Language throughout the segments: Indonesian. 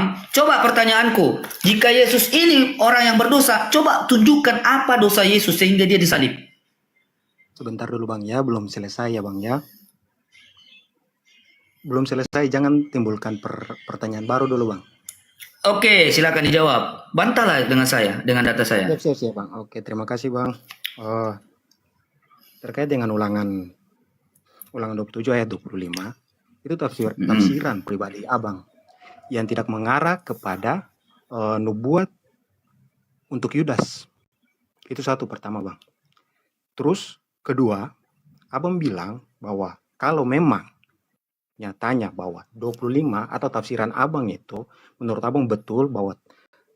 Bang. Coba pertanyaanku, jika Yesus ini orang yang berdosa, coba tunjukkan apa dosa Yesus sehingga dia disalib. Sebentar dulu Bang ya, belum selesai ya Bang ya. Belum selesai, jangan timbulkan pertanyaan baru dulu Bang. Oke, silakan dijawab. Bantahlah dengan saya, dengan data saya. Siap Bang. Oke, terima kasih Bang. Terkait dengan ulangan 27 ayat 25, itu tafsiran pribadi Abang yang tidak mengarah kepada nubuat untuk Yudas. Itu satu pertama Bang. Terus kedua, Abang bilang bahwa kalau memang nyatanya bahwa 25 atau tafsiran Abang itu menurut Abang betul bahwa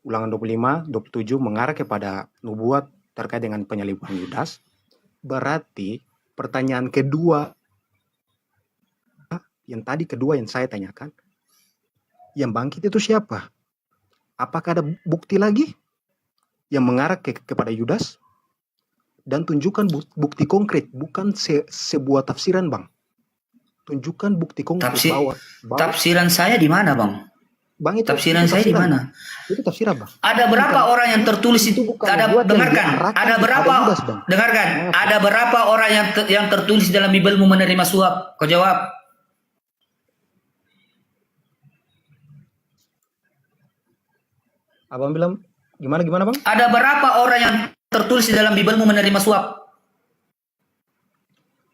ulangan 25, 27 mengarah kepada nubuat terkait dengan penyaliban Yudas, berarti pertanyaan kedua yang saya tanyakan, yang bangkit itu siapa? Apakah ada bukti lagi yang mengarah kepada Yudas? Dan tunjukkan bukti konkret, bukan sebuah tafsiran Bang. Tunjukkan bukti konkret bahwa tafsiran saya di mana, Bang? Bang, itu tafsiran saya di mana? Itu tafsiran Bang. Ada berapa orang yang tertulis itu? Dengarkan. Ada berapa? Dengarkan. Ada berapa orang yang tertulis dalam Bibelmu menerima suap? Kau jawab. Abang bilang gimana Bang? Ada berapa orang yang tertulis di dalam Bibelmu menerima suap?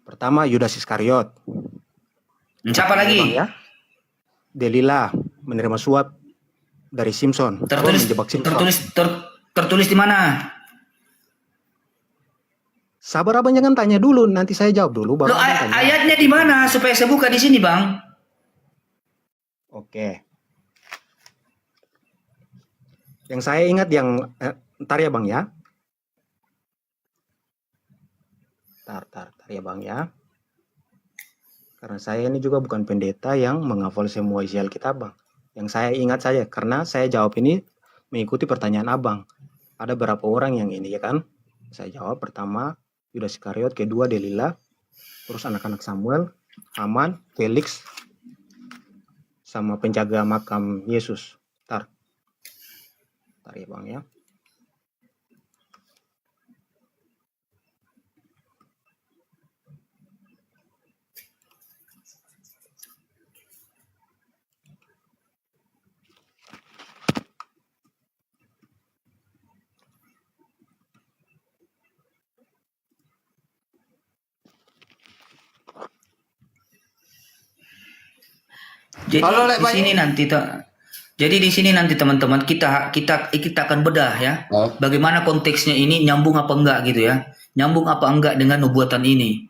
Pertama Yudas Iskariot. Siapa lagi? Bang, ya? Delila menerima suap dari Simpson. Tertulis di mana? Sabar Abang, jangan tanya dulu, nanti saya jawab dulu. Loh, ayatnya di mana supaya saya buka di sini, Bang? Oke. Yang saya ingat ntar ya Bang ya. Tar ya Bang ya. Karena saya ini juga bukan pendeta yang menghafal semua isi Alkitab Bang. Yang saya ingat saja, karena saya jawab ini mengikuti pertanyaan Abang. Ada berapa orang yang ini ya kan? Saya jawab pertama Yudas Iskariot, kedua Delila, terus anak-anak Samuel, Haman, Felix, sama penjaga makam Yesus. Tar ya Bang ya. Jadi di sini nanti teman-teman kita akan bedah ya. Bagaimana konteksnya ini nyambung apa enggak gitu ya. Nyambung apa enggak dengan nubuatan ini.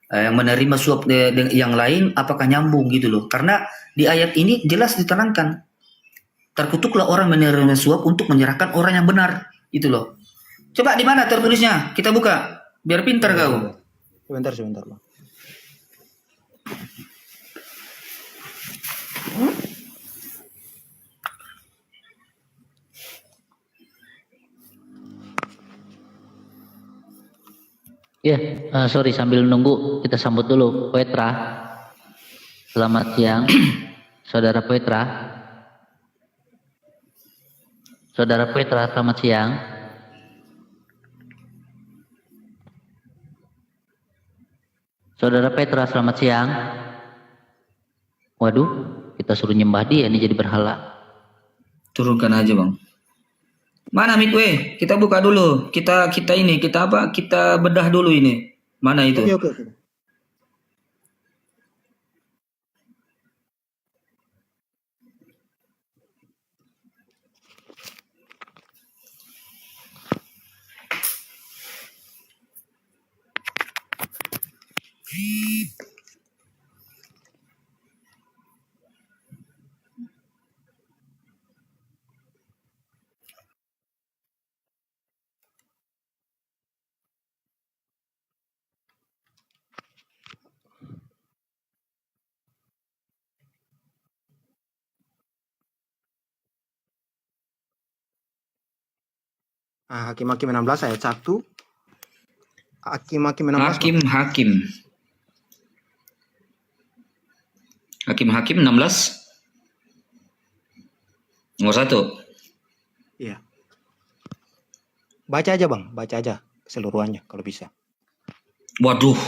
Yang menerima suap yang lain apakah nyambung gitu loh. Karena di ayat ini jelas diterangkan. Terkutuklah orang menerima suap untuk menyerahkan orang yang benar. Itu loh. Coba di mana tertulisnya? Kita buka. Biar pintar kau. Sebentar Bang. Sorry, sambil nunggu kita sambut dulu Petra. Selamat siang, Saudara Petra. Saudara Petra, selamat siang. Saudara Petra, selamat siang. Waduh, kita suruh nyembah dia, ini jadi berhala. Turunkan aja Bang. Mana Midway? Kita buka dulu. Kita bedah dulu ini. Mana itu? Oke. Hakim-Hakim 16 ayat 1. Hakim-Hakim 16. Hakim-Hakim 16 Nomor 1. Iya. Baca aja Bang, baca aja keseluruhannya kalau bisa. Waduh,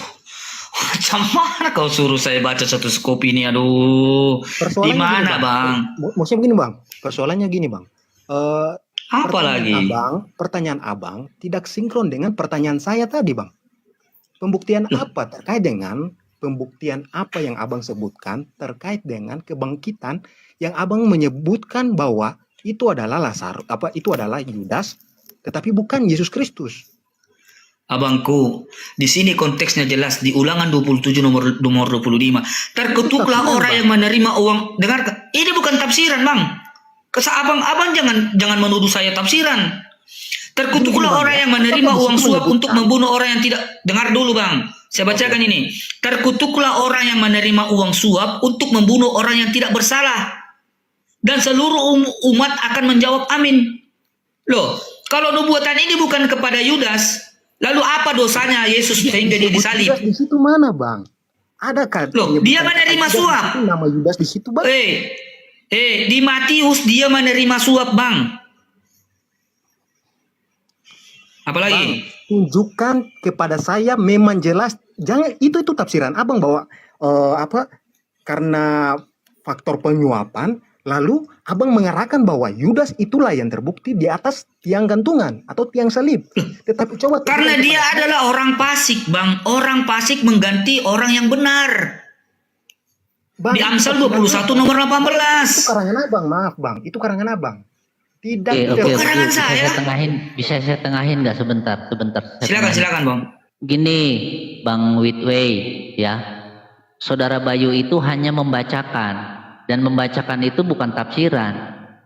macam mana kau suruh saya baca satu skop ini? Aduh, di Persoalannya gini mana bang? Maksudnya begini Bang, persoalannya gini Bang. Apa lagi? Pertanyaan Abang tidak sinkron dengan pertanyaan saya tadi Bang. Pembuktian apa terkait dengan pembuktian apa yang Abang sebutkan terkait dengan kebangkitan yang Abang menyebutkan bahwa itu adalah itu adalah Yudas, tetapi bukan Yesus Kristus. Abangku, di sini konteksnya jelas di Ulangan 27 nomor 25. Terkutuklah orang yang menerima uang. Dengar, ini bukan tafsiran, Bang. Abang jangan menuduh saya tafsiran. Terkutuklah orang yang menerima uang suap untuk membunuh orang yang tidak. Dengar dulu, Bang. Saya bacakan ini. Terkutuklah orang yang menerima uang suap untuk membunuh orang yang tidak bersalah. Dan seluruh umat akan menjawab amin. Loh, kalau nubuatan ini bukan kepada Yudas, lalu apa dosanya Yesus sehingga dia disalib? Yudas di situ mana, Bang? Adakah dia menerima suap? Nama Yudas di situ, Bang? Di Matius dia menerima suap, Bang. Apalagi? Bang, tunjukkan kepada saya memang jelas. Jangan itu tafsiran Abang bahwa karena faktor penyuapan. Lalu Abang mengarahkan bahwa Yudas itulah yang terbukti di atas tiang gantungan atau tiang salib. Tetapi coba karena dia adalah orang fasik, Bang. Orang fasik mengganti orang yang benar. Bang, di Amsal 21 nomor 18. Itu karangan Abang, maaf Bang. Itu karangan Abang. Tidak. Karangan saya. Bisa saya tengahin nggak sebentar? Silakan, Bang. Gini, Bang Whitway, ya. Saudara Bayu itu hanya membacakan. Dan membacakan itu bukan tafsiran.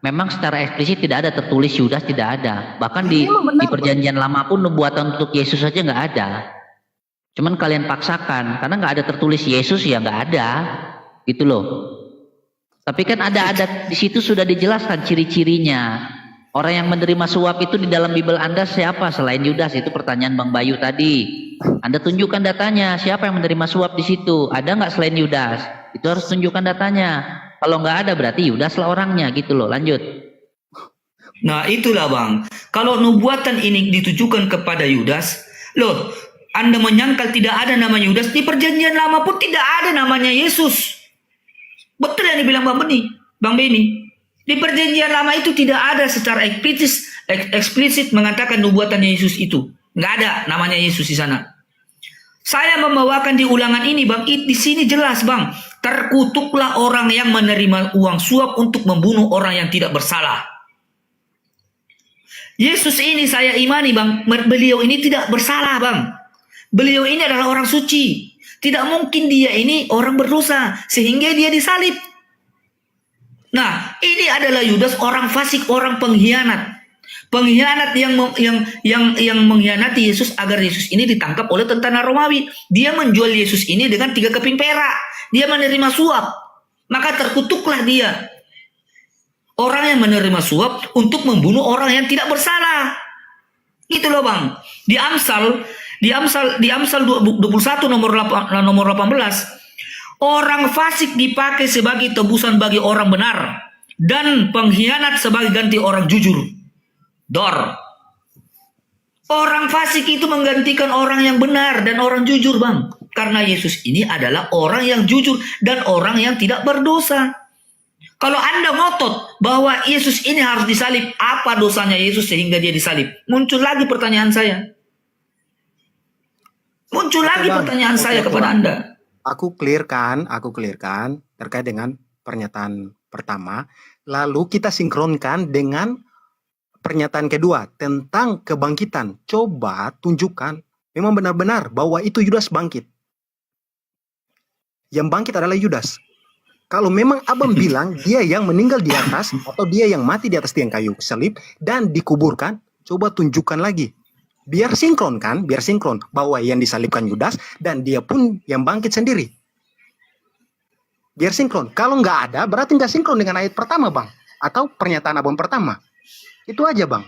Memang secara eksplisit tidak ada tertulis Yudas, tidak ada. Bahkan di perjanjian lama pun nubuatan untuk Yesus saja nggak ada. Cuman kalian paksakan karena nggak ada tertulis Yesus, ya nggak ada, gitu loh. Tapi kan ada di situ sudah dijelaskan ciri-cirinya. Orang yang menerima suap itu di dalam Bible Anda siapa selain Yudas? Itu pertanyaan Bang Bayu tadi. Anda tunjukkan datanya, siapa yang menerima suap di situ? Ada nggak selain Yudas? Itu harus tunjukkan datanya. Kalau nggak ada berarti Yudas lah orangnya, gitu loh. Lanjut. Nah itulah Bang. Kalau nubuatan ini ditujukan kepada Yudas, loh, Anda menyangkal tidak ada nama Yudas, di perjanjian lama pun tidak ada namanya Yesus. Betul yang dibilang Bang Beni. Di perjanjian lama itu tidak ada secara eksplisit mengatakan nubuatannya Yesus itu. Nggak ada namanya Yesus di sana. Saya membawakan di Ulangan ini, Bang. Di sini jelas, Bang. Terkutuklah orang yang menerima uang suap untuk membunuh orang yang tidak bersalah. Yesus ini saya imani, Bang. Beliau ini tidak bersalah, Bang. Beliau ini adalah orang suci. Tidak mungkin dia ini orang berdosa sehingga dia disalib. Nah, ini adalah Yudas, orang fasik, orang pengkhianat. Pengkhianat yang mengkhianati Yesus agar Yesus ini ditangkap oleh tentara Romawi. Dia menjual Yesus ini dengan 3 keping perak. Dia menerima suap. Maka terkutuklah dia. Orang yang menerima suap untuk membunuh orang yang tidak bersalah. Gitu loh, Bang. Di Amsal 21 nomor 18. Orang fasik dipakai sebagai tebusan bagi orang benar. Dan pengkhianat sebagai ganti orang jujur. Dor. Orang fasik itu menggantikan orang yang benar dan orang jujur, Bang. Karena Yesus ini adalah orang yang jujur dan orang yang tidak berdosa. Kalau Anda ngotot bahwa Yesus ini harus disalib, apa dosanya Yesus sehingga dia disalib? Muncul lagi pertanyaan saya. Pertanyaan saya kepada Anda. Aku clearkan terkait dengan pernyataan pertama. Lalu kita sinkronkan dengan pernyataan kedua tentang kebangkitan. Coba tunjukkan memang benar-benar bahwa itu Yudas bangkit. Yang bangkit adalah Yudas. Kalau memang Abang bilang dia yang meninggal di atas atau dia yang mati di atas tiang kayu salib dan dikuburkan, coba tunjukkan lagi. Biar sinkron bahwa yang disalibkan Yudas dan dia pun yang bangkit sendiri. Biar sinkron. Kalau nggak ada, berarti nggak sinkron dengan ayat pertama, Bang. Atau pernyataan Abang pertama. Itu aja, Bang.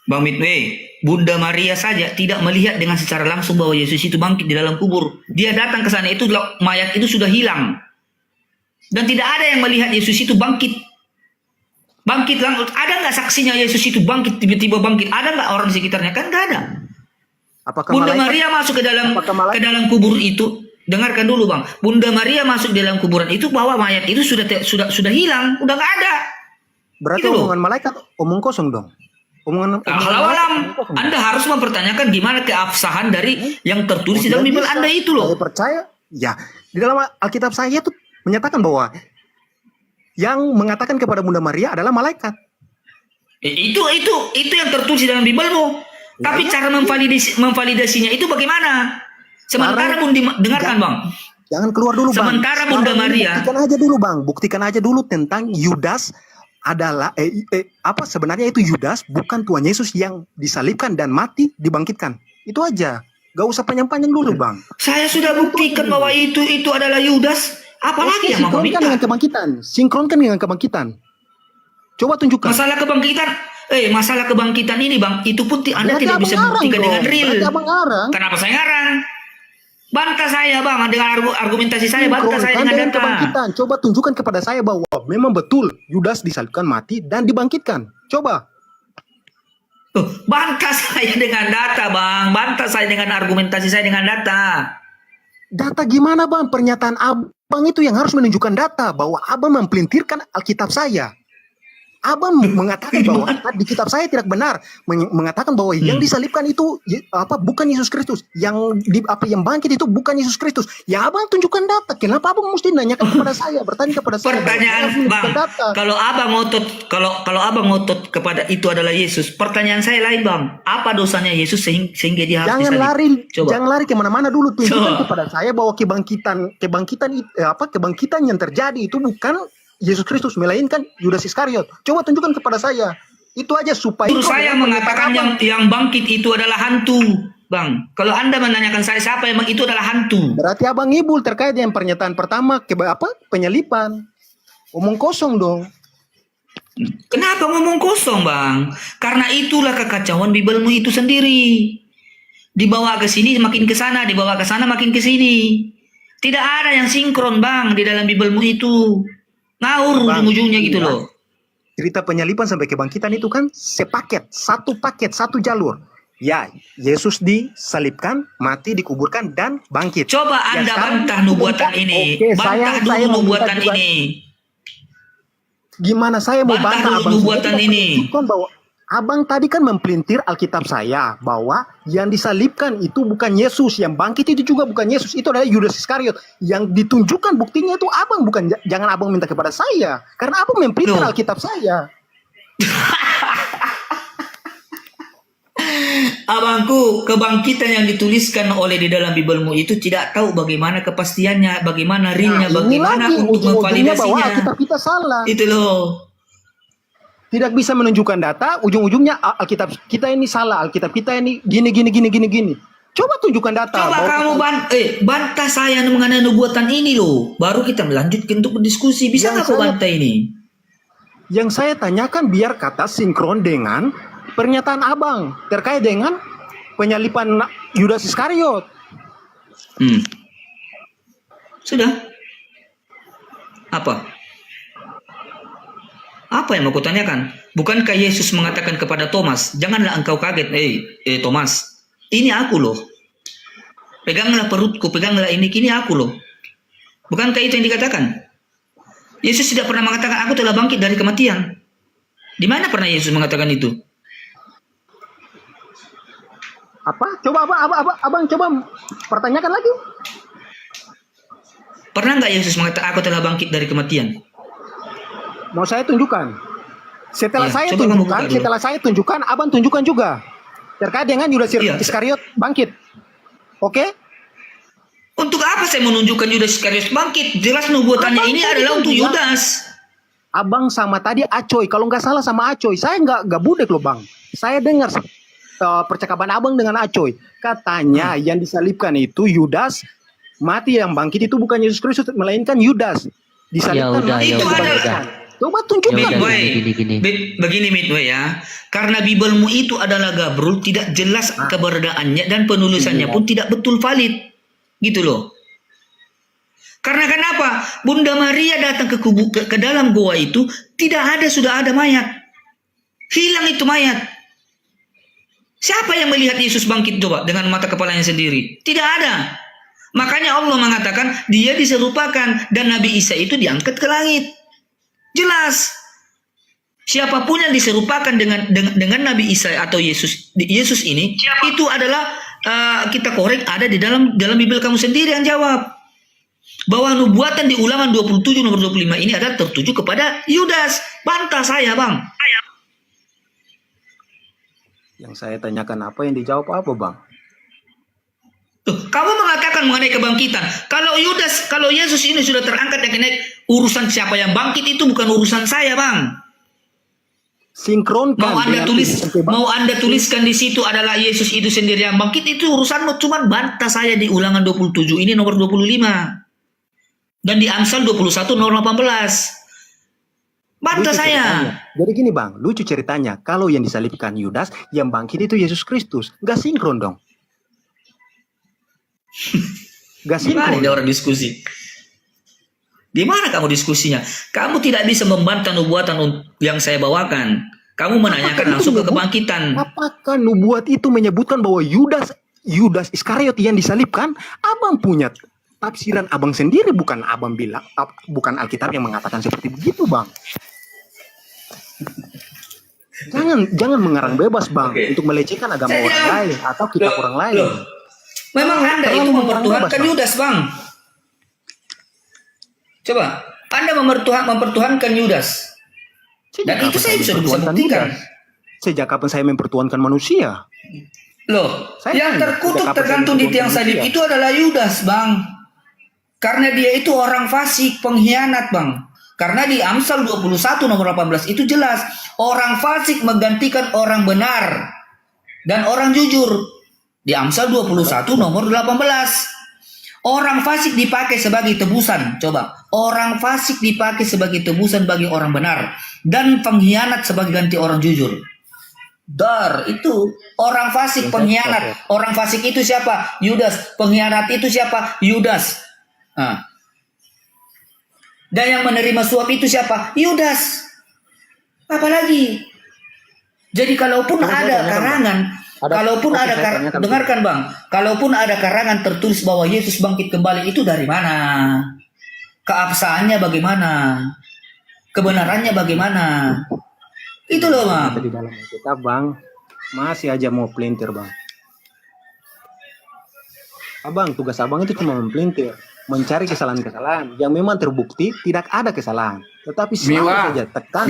Bang Midway, Bunda Maria saja tidak melihat dengan secara langsung bahwa Yesus itu bangkit di dalam kubur. Dia datang ke sana, itu mayat itu sudah hilang. Dan tidak ada yang melihat Yesus itu bangkit. Bangkit langsung. Ada nggak saksinya Yesus itu bangkit, tiba-tiba bangkit? Ada nggak orang di sekitarnya? Kan nggak ada. Apakah Bunda malaikat? Maria masuk ke Apakah malaikat? dalam kubur itu. Dengarkan dulu bang. Bunda Maria masuk di dalam kuburan itu bahwa mayat itu sudah hilang, udah nggak ada. Berarti Gitu loh. omongan malaikat omong kosong dong. Omongan Kalau malaikat alam, omong kosong. Anda harus mempertanyakan gimana keabsahan dari yang tertulis di dalam Tidak Bible bisa. Anda itu loh. Saya percaya, ya di dalam Alkitab saya itu menyatakan bahwa yang mengatakan kepada Bunda Maria adalah malaikat. Itu yang tertulis di dalam Bible-mu. Tapi cara memvalidasinya itu bagaimana? Sementara pun dengarkan bang. Jangan keluar dulu bang. Sementara Bunda Sekarang Maria. Buktikan aja dulu bang. Buktikan aja dulu tentang Yudas adalah apa sebenarnya itu Yudas bukan Tuhan Yesus yang disalibkan dan mati dibangkitkan. Itu aja. Gak usah panjang-panjang dulu bang. Saya sudah buktikan bahwa itu adalah Yudas. Apalagi yang mau Sinkronkan minta? dengan kebangkitan. Sinkronkan dengan kebangkitan. Coba tunjukkan. Masalah kebangkitan ini bang, itu pun Anda Berarti tidak abang bisa ngarang buktikan dong. dengan real. Berarti abang ngarang. Kenapa saya ngarang? Bantah saya bang, dengan argumentasi saya, bantah saya Sinkronkan dengan dengan data. kebangkitan. Coba tunjukkan kepada saya bahwa memang betul Yudas disalibkan mati dan dibangkitkan. Coba. Bantah saya dengan data bang, bantah saya dengan argumentasi saya dengan data. Data gimana bang? Pernyataan abang itu yang harus menunjukkan data bahwa abang mempelintirkan Alkitab saya. Abang mengatakan bahwa di kitab saya tidak benar, mengatakan bahwa yang disalibkan itu bukan Yesus Kristus, yang bangkit itu bukan Yesus Kristus. Ya abang tunjukkan data. Kenapa abang mesti nanyakan kepada saya, bertanya kepada saya? Pertanyaan bang, kalau abang ngotot kepada itu adalah Yesus, pertanyaan saya lain bang, apa dosanya Yesus sehingga dia harus disalib? Jangan lari kemana-mana dulu. Tunjukkan kepada saya bahwa kebangkitan yang terjadi itu bukan Yesus Kristus, melainkan Yudas Iskariot. Coba tunjukkan kepada saya. Itu aja supaya saya mengatakan yang bangkit itu adalah hantu, bang. Kalau Anda menanyakan saya siapa yang itu adalah hantu. Berarti abang ngibul terkait dengan pernyataan pertama penyalipan. Omong kosong dong. Kenapa ngomong kosong, bang? Karena itulah kekacauan Biblemu itu sendiri. Dibawa ke sini makin ke sana, dibawa ke sana makin ke sini. Tidak ada yang sinkron, bang, di dalam Biblemu itu. Ngawur ujung-ujungnya gitu loh. Cerita penyalipan sampai kebangkitan itu kan satu paket, satu jalur. Ya, Yesus disalibkan, mati, dikuburkan, dan bangkit. Coba Anda bantah nubuatan ini. Oke, bantah dulu nubuatan ini. Gimana saya mau bantah abang nubuatan ini? Bahwa abang tadi kan mempelintir Alkitab saya bahwa yang disalibkan itu bukan Yesus, yang bangkit itu juga bukan Yesus, itu adalah Yudas Iskariot. Yang ditunjukkan buktinya itu abang, bukan. Jangan abang minta kepada saya, karena abang mempelintir Alkitab saya. Abangku, kebangkitan yang dituliskan oleh di dalam Biblemu itu tidak tahu bagaimana kepastiannya, bagaimana realnya, bagaimana untuk memvalidasinya. Alkitab kita salah. Itu loh. Tidak bisa menunjukkan data, ujung-ujungnya Alkitab kita ini salah, Alkitab kita ini gini. Coba tunjukkan data. Coba kamu bantah saya mengenai nubuatan ini loh. Baru kita melanjutkan untuk berdiskusi. Bisa nggak kau bantah ini? Yang saya tanyakan biar kata sinkron dengan pernyataan abang terkait dengan penyalipan Yudas Iskariot. Sudah. Apa yang mau kutanyakan? Bukankah Yesus mengatakan kepada Thomas, janganlah engkau kaget, Thomas, ini aku loh. Peganglah perutku, peganglah ini aku loh. Bukankah itu yang dikatakan? Yesus tidak pernah mengatakan, aku telah bangkit dari kematian. Di mana pernah Yesus mengatakan itu? Apa? Coba abang coba pertanyakan lagi. Pernah nggak Yesus mengatakan, aku telah bangkit dari kematian? Mau saya tunjukkan. Setelah Ya, saya tunjukkan, abang tunjukkan juga. Terkait dengan Yudas Iskariot bangkit. Oke? Untuk apa saya menunjukkan Yudas Iskariot bangkit? Jelas nubuatannya ini adalah untuk Yudas. Abang sama tadi Acoy, kalau nggak salah sama Acoy. Saya nggak budek loh bang. Saya dengar percakapan abang dengan Acoy. Katanya yang disalibkan itu Yudas, mati yang bangkit itu bukan Yesus Kristus, melainkan Yudas. Disalibkan itu adalah. Coba tunjukkan. Begini Midway ya. Karena Biblemu itu adalah gabrul, tidak jelas keberadaannya dan penulisannya pun tidak betul valid. Gitu loh. Karena kenapa? Bunda Maria datang ke dalam goa itu, sudah ada mayat. Hilang itu mayat. Siapa yang melihat Yesus bangkit coba dengan mata kepalanya sendiri? Tidak ada. Makanya Allah mengatakan dia diserupakan dan Nabi Isa itu diangkat ke langit. Jelas. Siapapun yang diserupakan dengan Nabi Isa atau Yesus ini, itu adalah kita korek ada di dalam Bibel kamu sendiri yang jawab. Bahwa nubuatan di Ulangan 27 nomor 25 ini adalah tertuju kepada Yudas. Bantah saya, Bang. Yang saya tanyakan apa yang dijawab apa, Bang? Tuh, kamu mengatakan mengenai kebangkitan. Kalau Yesus ini sudah terangkat dan naik, urusan siapa yang bangkit itu bukan urusan saya, Bang. Sinkronkan. Mau Anda tuliskan di situ adalah Yesus itu sendiri yang bangkit, itu urusanmu. Cuman bantah saya di Ulangan 27 ini nomor 25. Dan di Amsal 21 nomor 18. Bantah saya. Jadi gini, Bang, lucu ceritanya. Kalau yang disalibkan Yudas, yang bangkit itu Yesus Kristus. Gak sinkron dong. Gak sinkron. Gimana orang diskusi? Di mana kamu diskusinya? Kamu tidak bisa membantah nubuatan yang saya bawakan. Kamu menanyakan langsung ke kebangkitan. Apakah nubuat itu menyebutkan bahwa Yudas Iskariot yang disalibkan? Abang punya tafsiran abang sendiri, bukan abang bilang, bukan Alkitab yang mengatakan seperti begitu, Bang. Jangan mengarang bebas, Bang, untuk melecehkan agama orang lain atau kitab orang lain. Memang Anda itu mempertuhankan Yudas, Bang. Coba, Anda mempertuhankan Yudas. Dan itu saya bisa buktikan. Sejak kapan saya mempertuhankan manusia? Loh, yang terkutuk tergantung di tiang salib itu adalah Yudas, Bang. Karena dia itu orang fasik, pengkhianat, Bang. Karena di Amsal 21 nomor 18 itu jelas, orang fasik menggantikan orang benar dan orang jujur. Di Amsal 21 nomor 18. Orang fasik dipakai sebagai tebusan. Coba, orang fasik dipakai sebagai tebusan bagi orang benar dan pengkhianat sebagai ganti orang jujur. Itu orang fasik, pengkhianat. Orang fasik itu siapa? Yudas. Pengkhianat itu siapa? Yudas. Dan yang menerima suap itu siapa? Yudas. Apalagi? Jadi kalaupun ada karangan, dengarkan, Bang, kalaupun ada karangan tertulis bahwa Yesus bangkit kembali, itu dari mana? Keabsahannya bagaimana? Kebenarannya bagaimana? Itu loh, Bang. Di dalam kitab, Bang, masih aja mau pelintir, Bang. Abang, tugas abang itu cuma mempelintir, mencari kesalahan-kesalahan yang memang terbukti tidak ada kesalahan, tetapi selalu saja tekan.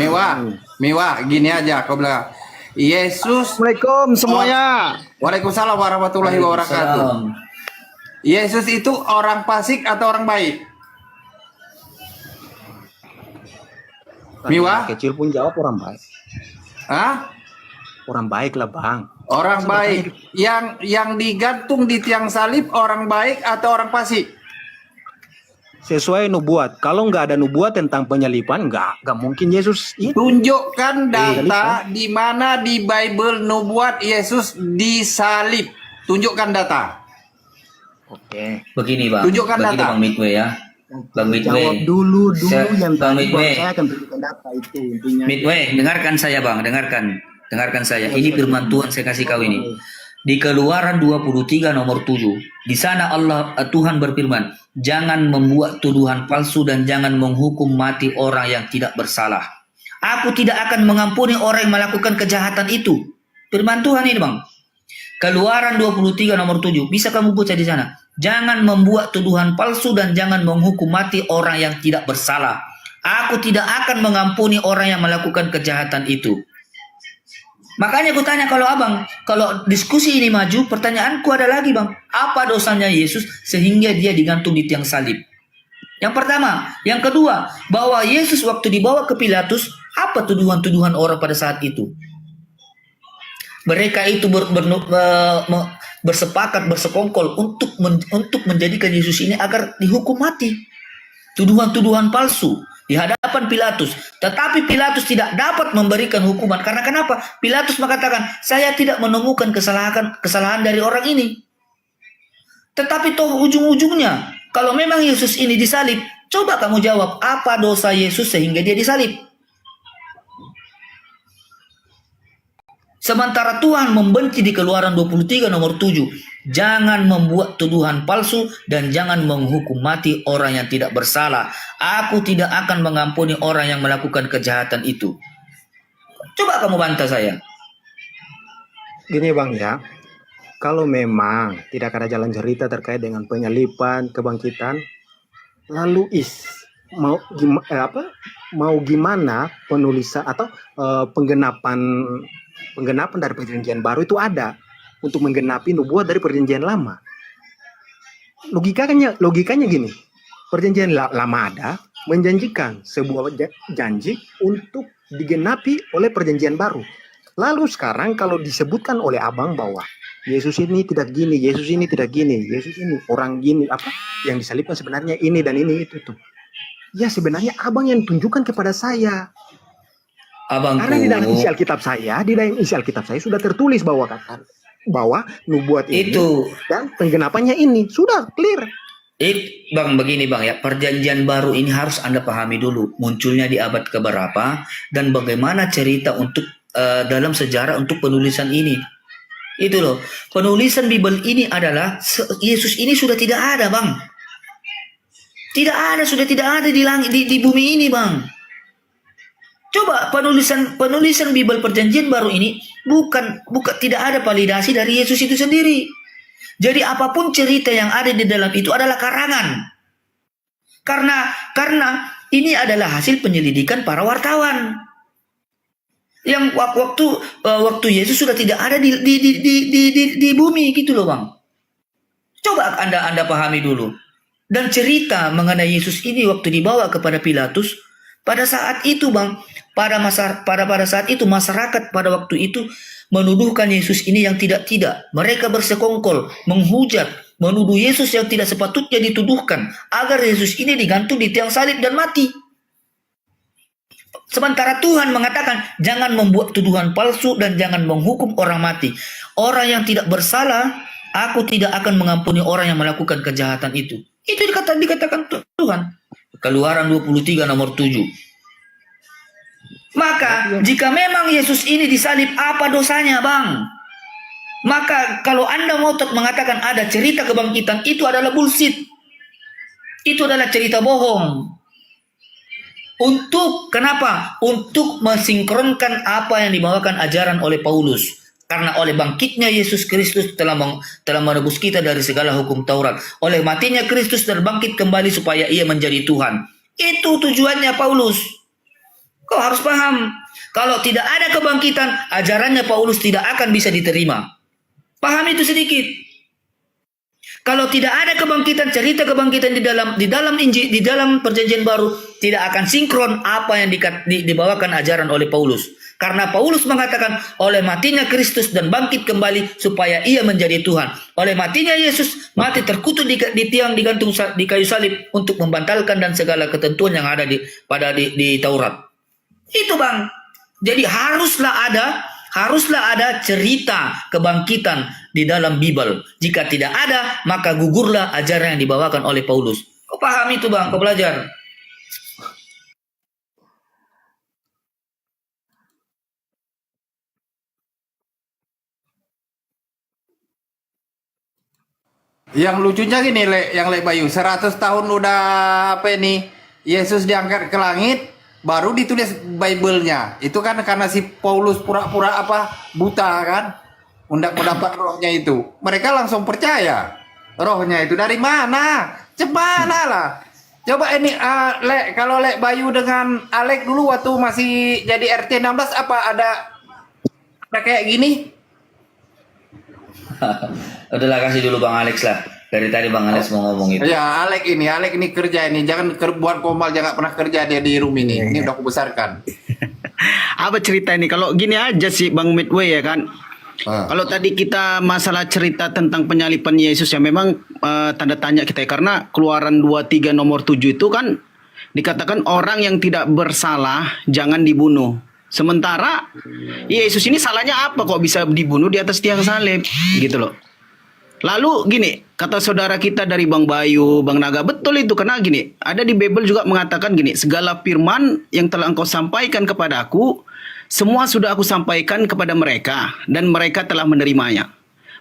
Mewah, gini aja kau bilang Yesus. Assalamualaikum semuanya. Waalaikumsalam warahmatullahi wabarakatuh. Yesus itu orang fasik atau orang baik? Mewah kecil pun jawab orang baik. Orang baik lah, Bang. Orang baik yang digantung di tiang salib orang baik atau orang fasik? Sesuai nubuat. Kalau nggak ada nubuat tentang penyaliban, nggak mungkin Yesus itu. Tunjukkan data di mana di Bible nubuat Yesus disalib. Tunjukkan data. Oke. Begini, Bang. Tunjukkan Begini, data. Bang Midway ya. Bang Midway. Jawab dulu yang tadi, Midway. saya akan tunjukkan data itu intinya. Midway, dengarkan saya, Bang. Dengarkan saya. Ini firman Tuhan saya kasih kau ini. Di Keluaran 23 nomor 7. Di sana Tuhan berfirman, jangan membuat tuduhan palsu dan jangan menghukum mati orang yang tidak bersalah. Aku tidak akan mengampuni orang yang melakukan kejahatan itu. Firman Tuhan ini, Bang. Keluaran 23 nomor 7. Bisa kamu baca di sana. Jangan membuat tuduhan palsu dan jangan menghukum mati orang yang tidak bersalah. Aku tidak akan mengampuni orang yang melakukan kejahatan itu. Makanya aku tanya, kalau diskusi ini maju, pertanyaanku ada lagi, Bang. Apa dosanya Yesus sehingga dia digantung di tiang salib? Yang pertama. Yang kedua, bahwa Yesus waktu dibawa ke Pilatus, apa tuduhan-tuduhan orang pada saat itu? Mereka itu bersepakat, bersekongkol untuk menjadikan Yesus ini agar dihukum mati. Tuduhan-tuduhan palsu di hadapan Pilatus. Tetapi Pilatus tidak dapat memberikan hukuman. Karena kenapa? Pilatus mengatakan, saya tidak menemukan kesalahan dari orang ini. Tetapi toh ujung-ujungnya Kalau memang Yesus ini disalib, coba kamu jawab, apa dosa Yesus sehingga dia disalib? Sementara Tuhan membenci di Keluaran 23 nomor 7, jangan membuat tuduhan palsu dan jangan menghukum mati orang yang tidak bersalah. Aku tidak akan mengampuni orang yang melakukan kejahatan itu. Coba kamu bantah saya. Gini Bang ya, kalau memang tidak ada jalan cerita terkait dengan penyalipan, kebangkitan, lalu mau gimana penulisan atau penggenapan dari perjanjian baru itu ada untuk menggenapi nubuat dari perjanjian lama. Logikanya gini, perjanjian lama ada menjanjikan sebuah janji untuk digenapi oleh perjanjian baru. Lalu sekarang kalau disebutkan oleh abang bahwa Yesus ini tidak gini, Yesus ini tidak gini, Yesus ini orang gini, yang disalibkan sebenarnya ini dan ini itu tuh. Ya sebenarnya abang yang tunjukkan kepada saya. Abangku. Karena di dalam isi Alkitab saya sudah tertulis bahwa nubuat ini itu dan penggenapannya ini sudah clear. Bang, begini Bang ya, perjanjian baru ini harus Anda pahami dulu, munculnya di abad keberapa dan bagaimana cerita untuk dalam sejarah untuk penulisan ini. Itu loh, penulisan Bible ini adalah Yesus ini sudah tidak ada Bang. Sudah tidak ada di langit di bumi ini Bang. Coba penulisan Bible perjanjian baru ini bukan tidak ada validasi dari Yesus itu sendiri. Jadi apapun cerita yang ada di dalam itu adalah karangan. Karena ini adalah hasil penyelidikan para wartawan. Yang waktu Yesus sudah tidak ada di bumi gitu loh Bang. Coba Anda pahami dulu. Dan cerita mengenai Yesus ini waktu dibawa kepada Pilatus, pada saat itu Bang, pada saat itu masyarakat pada waktu itu menuduhkan Yesus ini yang tidak. Mereka bersekongkol, menghujat, menuduh Yesus yang tidak sepatutnya dituduhkan agar Yesus ini digantung di tiang salib dan mati. Sementara Tuhan mengatakan jangan membuat tuduhan palsu dan jangan menghukum orang mati. Orang yang tidak bersalah, aku tidak akan mengampuni orang yang melakukan kejahatan itu. Itu dikatakan Tuhan. Keluaran 23 nomor 7. Maka jika memang Yesus ini disalib, apa dosanya Bang? Maka kalau Anda mau mengatakan ada cerita kebangkitan, itu adalah bullshit. Itu adalah cerita bohong. Kenapa? Untuk mensinkronkan apa yang dibawakan ajaran oleh Paulus. Karena oleh bangkitnya Yesus Kristus telah menebus kita dari segala hukum Taurat. Oleh matinya Kristus terbangkit kembali supaya ia menjadi Tuhan. Itu tujuannya Paulus. Kau harus paham. Kalau tidak ada kebangkitan, ajarannya Paulus tidak akan bisa diterima. Paham itu sedikit. Kalau tidak ada kebangkitan, cerita kebangkitan di dalam Injil, di dalam perjanjian baru tidak akan sinkron apa yang dibawakan ajaran oleh Paulus. Karena Paulus mengatakan oleh matinya Kristus dan bangkit kembali supaya ia menjadi Tuhan. Oleh matinya Yesus mati terkutuk di tiang digantung di kayu salib untuk membantalkan dan segala ketentuan yang ada di Taurat. Itu Bang. Jadi haruslah ada cerita kebangkitan di dalam Bible. Jika tidak ada, maka gugurlah ajaran yang dibawakan oleh Paulus. Kau paham itu Bang, kau belajar. Yang lucunya gini, yang Bayu, 100 tahun udah Yesus diangkat ke langit, baru ditulis Bible-nya. Itu kan karena si Paulus pura-pura buta kan, undak mendapat rohnya itu. Mereka langsung percaya. Rohnya itu dari mana? Cemana lah. Coba ini kalau Bayu dengan Alek dulu waktu masih jadi RT 16 ada kayak gini? Udahlah, kasih dulu Bang Alex lah. Dari tadi Bang Alex mau ngomong itu. Ya, Alek ini kerja ini. Jangan buat komal, jangan pernah kerja dia di room ini. Ini udah aku besarkan. Apa cerita ini? Kalau gini aja sih Bang Midway ya kan. Kalau tadi kita masalah cerita tentang penyalipan Yesus ya memang tanda tanya kita ya. Karena Keluaran 23 nomor 7 itu kan dikatakan orang yang tidak bersalah jangan dibunuh. Sementara Yesus ini salahnya apa kok bisa dibunuh di atas tiang salib gitu loh. Lalu gini, kata saudara kita dari Bang Bayu, Bang Naga, betul itu. Karena gini, ada di Bible juga mengatakan gini, segala firman yang telah engkau sampaikan kepadaku, semua sudah aku sampaikan kepada mereka, dan mereka telah menerimanya.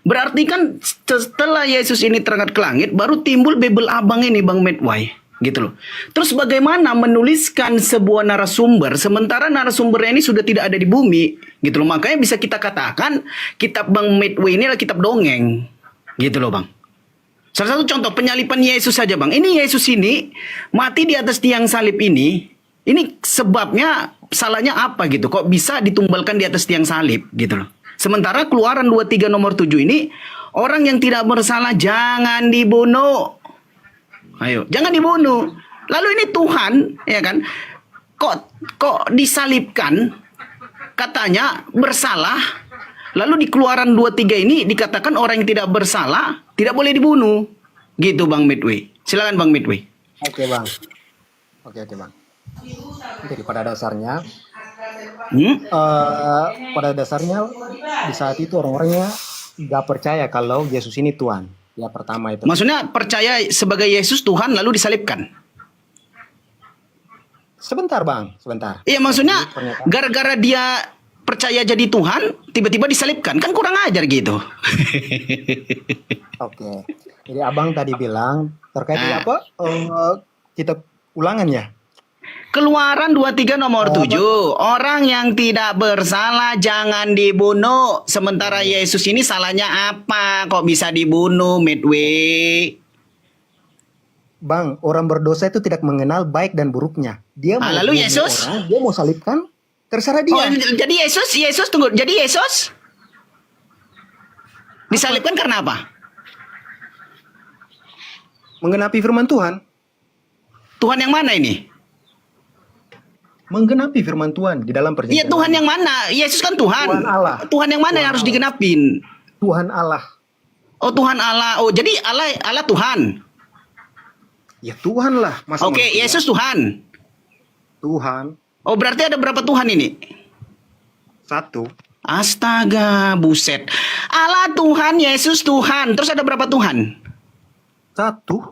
Berarti kan setelah Yesus ini terangkat ke langit, baru timbul Bible abang ini, Bang Medway. Gitu loh. Terus bagaimana menuliskan sebuah narasumber, sementara narasumbernya ini sudah tidak ada di bumi. Gitu loh. Makanya bisa kita katakan, kitab Bang Medway ini adalah kitab dongeng. Gitu loh Bang. Salah satu contoh penyalipan Yesus saja Bang. Ini Yesus ini mati di atas tiang salib ini sebabnya salahnya apa gitu. Kok bisa ditumbalkan di atas tiang salib gitu loh. Sementara Keluaran 23 nomor 7 ini, orang yang tidak bersalah jangan dibunuh. Ayo, jangan dibunuh. Lalu ini Tuhan, ya kan? Kok disalibkan katanya bersalah. Lalu di Keluaran 23 ini dikatakan orang yang tidak bersalah tidak boleh dibunuh. Gitu Bang Medway. Silakan Bang Medway. Oke Bang. Oke Bang. Jadi pada dasarnya, pada dasarnya di saat itu orang-orangnya nggak percaya kalau Yesus ini Tuhan. Ya pertama itu. Maksudnya percaya sebagai Yesus Tuhan lalu disalibkan. Sebentar Bang, sebentar. Iya maksudnya gara-gara dia percaya jadi Tuhan, tiba-tiba disalibkan. Kan kurang ajar gitu. Oke. Jadi abang tadi bilang terkait dengan apa? Kitab Ulangan ya? Keluaran 23 nomor 7. Orang yang tidak bersalah jangan dibunuh. Sementara Yesus ini salahnya apa? Kok bisa dibunuh, Medway? Bang, orang berdosa itu tidak mengenal baik dan buruknya. Dia mau lalu bunuh Yesus? orang, dia mau salibkan, terserah dia. Oh, jadi Yesus tunggu. Jadi Yesus disalibkan karena apa? Menggenapi firman Tuhan. Tuhan yang mana ini? Menggenapi firman Tuhan di dalam perjanjian. Iya, Tuhan yang mana? Yesus kan Tuhan. Tuhan Allah. Tuhan yang mana Tuhan yang harus Allah. digenapin? Tuhan Allah. Oh, Tuhan Allah. Oh, jadi Allah Tuhan. Ya Tuhan lah. Masa Oke, manusia? Yesus Tuhan. Tuhan. Oh, berarti ada berapa Tuhan ini? Satu. Astaga, buset. Allah Tuhan, Yesus Tuhan. Terus ada berapa Tuhan? Satu.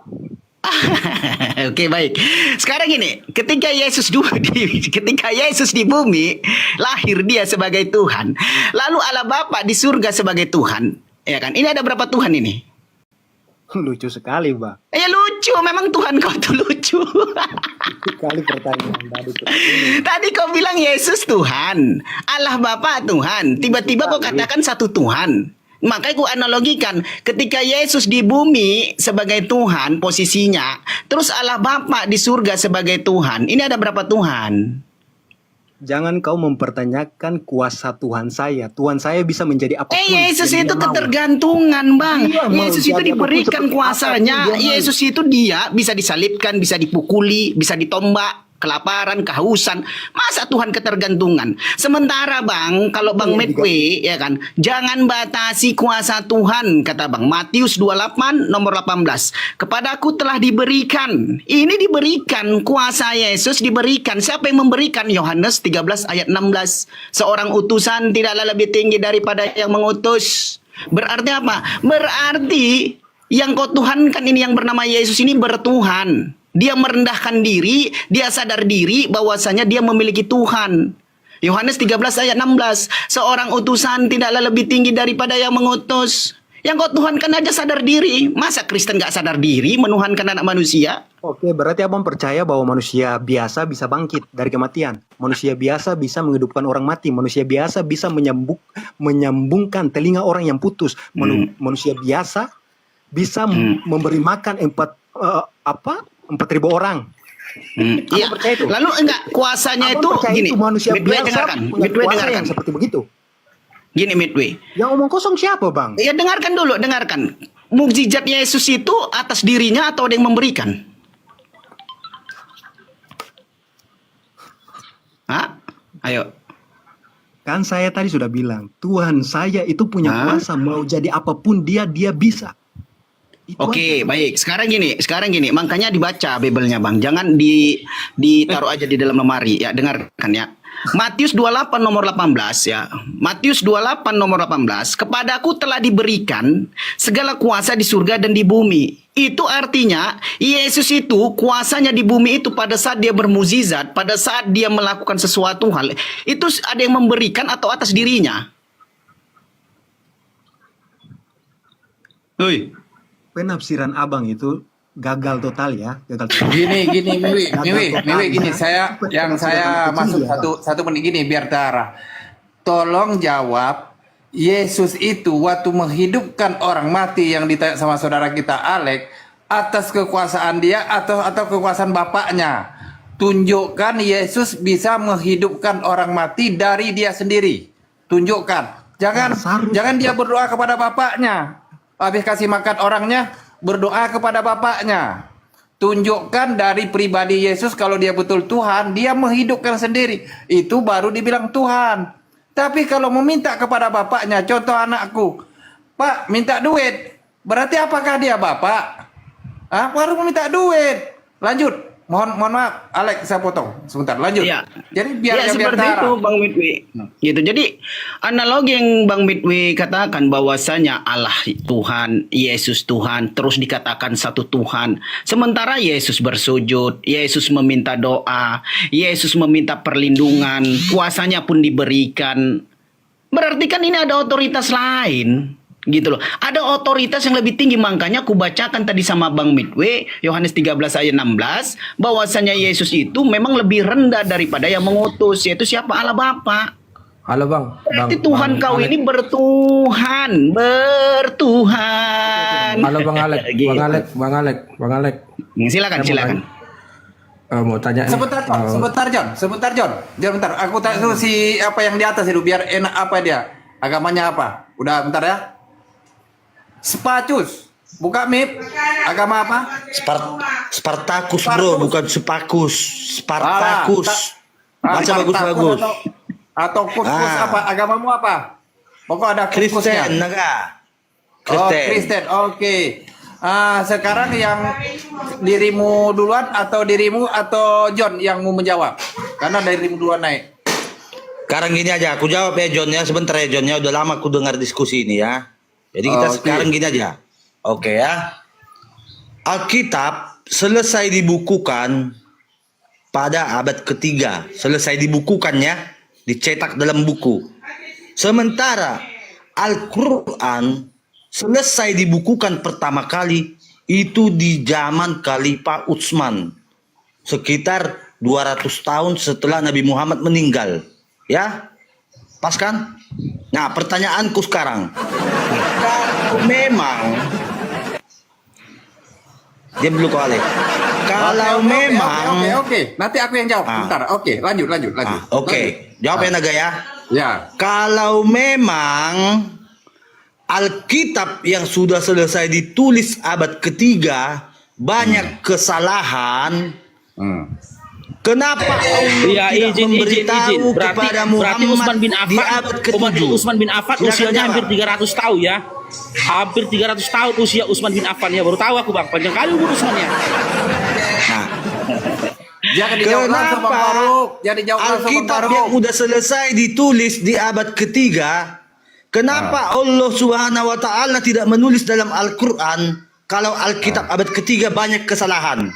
Oke, baik. Sekarang gini, ketika Yesus di bumi, lahir dia sebagai Tuhan. Lalu Allah Bapa di surga sebagai Tuhan. Ya kan? Ini ada berapa Tuhan ini? Lucu sekali, Bang. Ya lucu, memang Tuhan kau tuh lucu. Sekali pertanyaan tadi. Tadi kau bilang Yesus Tuhan, Allah Bapa Tuhan. Tiba-tiba kau katakan satu Tuhan. Makanya ku analogikan, ketika Yesus di bumi sebagai Tuhan posisinya, terus Allah Bapa di surga sebagai Tuhan. Ini ada berapa Tuhan? Jangan kau mempertanyakan kuasa Tuhan saya. Tuhan saya bisa menjadi apapun. Yesus yang itu dia mau. ketergantungan, Bang. Dia mau Yesus itu jadi diberikan apapun, kuasanya. apapun dia mau. Yesus itu dia bisa disalibkan, bisa dipukuli, bisa ditombak, kelaparan, kehausan. Masa Tuhan ketergantungan? Sementara Bang, kalau Bang Medway, ya kan, jangan batasi kuasa Tuhan, kata Bang. Matius 28 nomor 18. Kepadaku telah diberikan. Ini diberikan kuasa Yesus diberikan. Siapa yang memberikan? Yohanes 13 ayat 16. Seorang utusan tidaklah lebih tinggi daripada yang mengutus. Berarti apa? Berarti yang kau tuhankan ini yang bernama Yesus ini bertuhan. Dia merendahkan diri, dia sadar diri bahwasanya dia memiliki Tuhan. Yohanes 13 ayat 16. Seorang utusan tidaklah lebih tinggi daripada yang mengutus. Yang kau tuhankan aja sadar diri. Masa Kristen gak sadar diri menuhankan anak manusia? Oke, berarti abang percaya bahwa manusia biasa bisa bangkit dari kematian. Manusia biasa bisa menghidupkan orang mati. Manusia biasa bisa menyambungkan telinga orang yang putus. Manusia biasa bisa memberi makan 4.000 orang. Iya. percaya itu. Lalu enggak kuasanya Abang itu percaya gini. itu manusia Midway biasa dengarkan. punya Midway kuasa dengarkan. yang seperti begitu. Gini Midway. Yang omong kosong siapa, Bang? Ya dengarkan dulu, dengarkan. Mukjizat Yesus itu atas dirinya atau ada yang memberikan? Hah? Ayo. Kan saya tadi sudah bilang, Tuhan saya itu punya kuasa, mau jadi apapun dia bisa. Itu Oke, aja. baik. Sekarang gini. Makanya dibaca Bible-nya, Bang. Jangan ditaruh aja di dalam lemari. Ya, dengarkan ya. Matius 28 nomor 18 ya. Matius 28 nomor 18, kepadaku telah diberikan segala kuasa di surga dan di bumi. Itu artinya Yesus itu kuasanya di bumi itu pada saat dia bermukjizat, pada saat dia melakukan sesuatu hal, itu ada yang memberikan atau atas dirinya. Oi. Penafsiran abang itu gagal total ya, gagal total. Gini, Miwi, gini. Saya masuk satu menit gini biar terarah. Tolong jawab, Yesus itu waktu menghidupkan orang mati yang ditanya sama saudara kita Alex, atas kekuasaan dia atau kekuasaan Bapaknya. Tunjukkan Yesus bisa menghidupkan orang mati dari dia sendiri. Tunjukkan. Jangan dia berdoa kepada Bapaknya. Habis kasih makan orangnya, berdoa kepada Bapaknya. Tunjukkan dari pribadi Yesus kalau dia betul Tuhan, dia menghidupkan sendiri. Itu baru dibilang Tuhan. Tapi kalau meminta kepada Bapaknya, contoh anakku, Pak minta duit, berarti apakah dia Bapak? Baru meminta duit. Lanjut. Mohon maaf, Alex, saya potong sebentar. Lanjut. Ya. Jadi biar seperti itu, Bang Midwi. Gitu. Jadi analogi yang Bang Midwi katakan bahwasanya Allah Tuhan, Yesus Tuhan, terus dikatakan satu Tuhan. Sementara Yesus bersujud, Yesus meminta doa, Yesus meminta perlindungan, kuasanya pun diberikan. Berarti kan ini ada otoritas lain. Gitu loh. Ada otoritas yang lebih tinggi, makanya aku bacakan tadi sama Bang Midway Yohanes 13 ayat 16 bahwasanya Yesus itu memang lebih rendah daripada yang mengutus, yaitu siapa? Allah Bapa. Halo Bang. Berarti Tuhan kau ini bertuhan. Halo Bang Alek. Gitu. Bang Alek. Silakan. Mau tanya. Sebentar John. Bentar. Aku tanya dulu si apa yang di atas itu biar enak apa dia. Agamanya apa? Udah bentar ya. Spacus. Buka mip. Agama apa? Spartacus bro, bukan Sepakus. Spartacus. Baca bagus-bagus. Atau kus apa? Agamamu apa? Pokok ada kus-kusnya. Kristen, naga. Kristen. Oke. Sekarang yang dirimu duluan atau John yang mau menjawab? Karena dirimu duluan naik. Sekarang gini aja, aku jawab ya John ya. Sebentar ya John ya, udah lama aku dengar diskusi ini ya. Jadi kita sekarang gini aja. Oke ya. Alkitab selesai dibukukan pada abad ketiga. Selesai dibukukan ya. Dicetak dalam buku. Sementara Al-Quran selesai dibukukan pertama kali itu di zaman Khalifah Utsman. Sekitar 200 tahun setelah Nabi Muhammad meninggal. Ya, pas kan? Nah, pertanyaanku sekarang, kalau memang, diam dulu kok Ale. Kalau memang, Oke. Nanti aku yang jawab. Bentar. Oke, lanjut. Oke. Jawab ya Naga ya. Ya. Kalau memang Alkitab yang sudah selesai ditulis abad ketiga banyak kesalahan. Kenapa Allah tidak memberitahu kepada Muhammad Utsman bin di Affan, abad ke-7? Utsman bin Affan usianya hampir 300 tahun ya. Hampir 300 tahun usia Utsman bin Affan ya. Baru tahu aku Bang, panjang kali umur Utsman ya. Nah, Jangan dijawab langsung Bang Faruk. Alkitab yang udah selesai ditulis di abad ketiga, kenapa Allah Subhanahu wa taala tidak menulis dalam Al-Qur'an kalau Alkitab abad ketiga banyak kesalahan?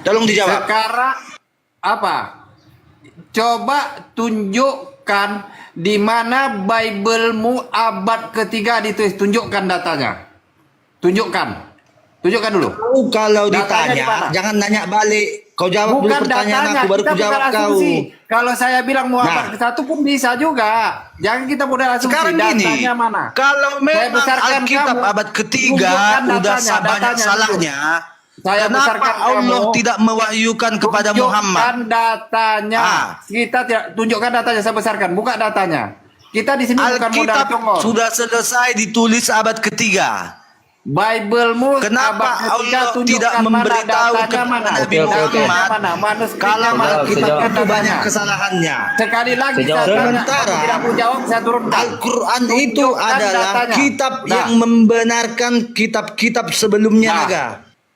Tolong dijawab. Sekarang apa? Coba tunjukkan di mana Bible-mu abad ketiga ditulis. Tunjukkan datanya. Tunjukkan dulu. Kalau Datanya di mana? ditanya, jangan nanya balik. Kau jawab dulu pertanyaan aku, baru kita aku jawab bukan kau. asumsi. Kalau saya bilang mau abad ke-1 pun bisa juga. Jangan kita modal asumsi. Sekarang gini, datanya mana? kalau memang besarkan Alkitab kamu. abad ketiga Tunjukkan udah datanya banyak salahnya, Saya kenapa besarkan Allah kamu. tidak mewahyukan kepada Muhammad? Tunjukkan datanya. Kita tidak tunjukkan datanya, saya besarkan. Buka datanya. Kita di sini bukan modal Alkitab congol. sudah selesai ditulis abad ketiga. Bible-mu Kenapa abad ketiga, Allah tunjukkan tidak mana memberitahu datanya kepada mana? Nabi Datanya Muhammad mana? Manuskripnya kalau mana? Alkitab Tunjukkan itu banyak datanya. kesalahannya? Sekali lagi saya tanya, Sementara kalau tidak mau jawab saya turunkan. Al-Quran itu Tunjukkan adalah datanya. kitab Nah. yang membenarkan kitab-kitab sebelumnya, Nah. Naga.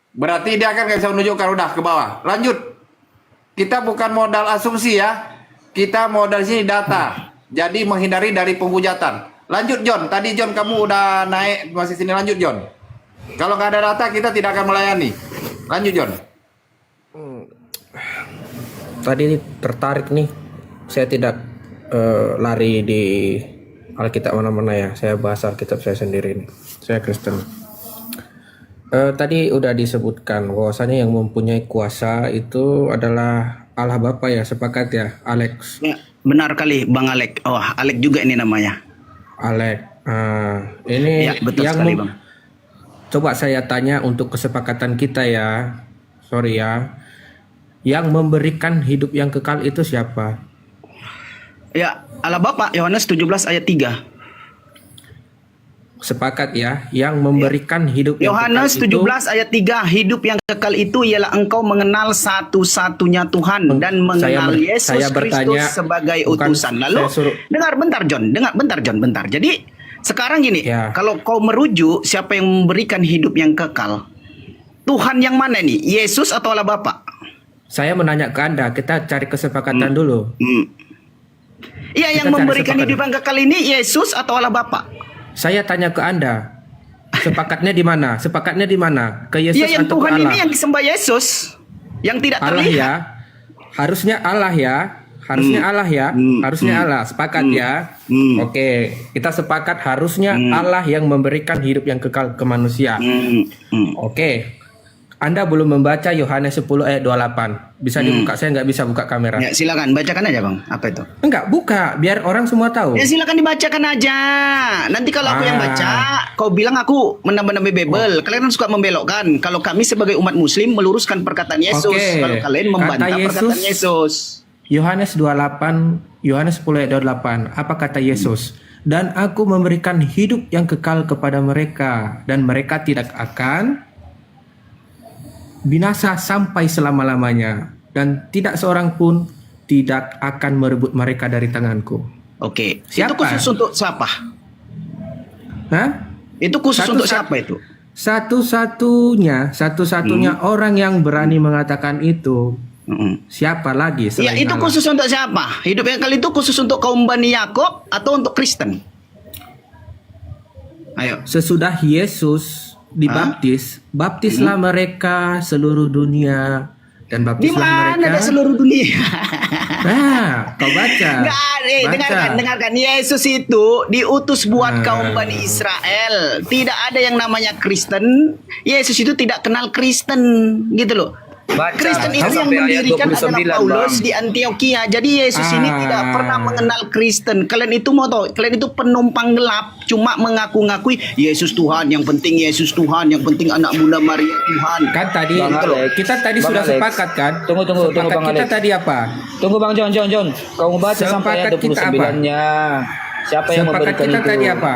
Berarti dia kan nggak bisa menunjukkan, udah ke bawah. Lanjut. kita bukan modal asumsi ya. Kita modal sini data. Jadi menghindari dari penghujatan. Lanjut John. Tadi John kamu udah naik masih sini, lanjut John. Kalau nggak ada data kita tidak akan melayani. Lanjut John. Tadi ini tertarik nih. Saya tidak lari di Alkitab mana-mana ya. Saya bahas Alkitab saya sendiri nih. Saya Kristen. Tadi udah disebutkan bahwasanya yang mempunyai kuasa itu adalah Allah Bapa ya, sepakat ya, Alex. Ya, benar kali Bang Alek. Oh, Alek juga ini namanya. Alex. Ini Ya, betul yang sekali, Bang. coba saya tanya untuk kesepakatan kita ya. Sorry ya. Yang memberikan hidup yang kekal itu siapa? Ya, Allah Bapa, Yohanes 17 ayat 3. Sepakat ya, yang memberikan hidup yang Yohanes kekal itu 17 ayat 3, hidup yang kekal itu ialah engkau mengenal satu-satunya Tuhan dan mengenal Yesus saya bertanya, Kristus sebagai bukan utusan. Lalu saya suruh- dengar bentar John, bentar. Jadi sekarang gini, Ya. kalau kau merujuk siapa yang memberikan hidup yang kekal? Tuhan yang mana nih? Yesus atau Allah Bapa? Saya menanya ke Anda, kita cari kesepakatan dulu. Iya, Kita yang cari memberikan kesepakatan. hidup yang kekal ini Yesus atau Allah Bapa? Saya tanya ke Anda, sepakatnya di mana? Sepakatnya di mana? Ke Yesus Iya, yang atau Tuhan ke Allah? ini yang disembah Yesus, yang tidak Allah terlihat. ya. Harusnya Allah ya. Harusnya Allah ya. Harusnya Allah. Sepakat ya. Oke, kita sepakat harusnya Allah yang memberikan hidup yang kekal ke manusia. Oke. Anda belum membaca Yohanes 10 ayat 28. Bisa dibuka, saya nggak bisa buka kamera. Ya, silakan bacakan aja Bang. Apa itu? Enggak, buka, biar orang semua tahu. Ya silakan dibacakan aja. Nanti kalau aku yang baca, kau bilang aku menambah-nambah Bible. Kalian kan suka membelokkan. Kalau kami sebagai umat Muslim meluruskan perkataan Yesus. Oke. Kalau kalian membantah Kata perkataan Yesus. Yohanes 28, Yohanes 10 ayat 28. Apa kata Yesus? Dan aku memberikan hidup yang kekal kepada mereka, dan mereka tidak akan binasa sampai selama-lamanya, dan tidak seorang pun tidak akan merebut mereka dari tanganku. Oke. Siapa? Itu khusus untuk siapa? Hah? Itu khusus Satu- untuk sat- siapa itu? Satu-satunya orang yang berani mengatakan itu. Siapa lagi Ya, selain itu Allah? khusus untuk siapa? Hidup yang kali itu khusus untuk kaum Bani Yakob atau untuk Kristen? Ayo. Sesudah Yesus dibaptis, baptislah mereka seluruh dunia, dan Di baptislah mana mereka. ada seluruh dunia? Nah, kau baca. Enggak, Baca. dengarkan. Yesus itu diutus buat Nah. kaum Bani Israel. Tidak ada yang namanya Kristen. Yesus itu tidak kenal Kristen, gitu loh. Kristen itu yang mendirikan adalah Paulus di Antioquia. Jadi Yesus ini tidak pernah mengenal Kristen. Kalian itu mau tahu? Kalian itu penumpang gelap, cuma mengaku-ngakui Yesus Tuhan. Yang penting Yesus Tuhan. Yang penting anak Bunda Maria Tuhan. Kan tadi Bang Alex. kita tadi Bang sudah Alex. sepakat kan? Tunggu, Sepakat Bang kita Alex. tadi apa? Tunggu Bang John. Kau baca sampai ayat Sepakat kita 29-nya. Siapa yang Sepakat memberikan kita itu? tadi apa?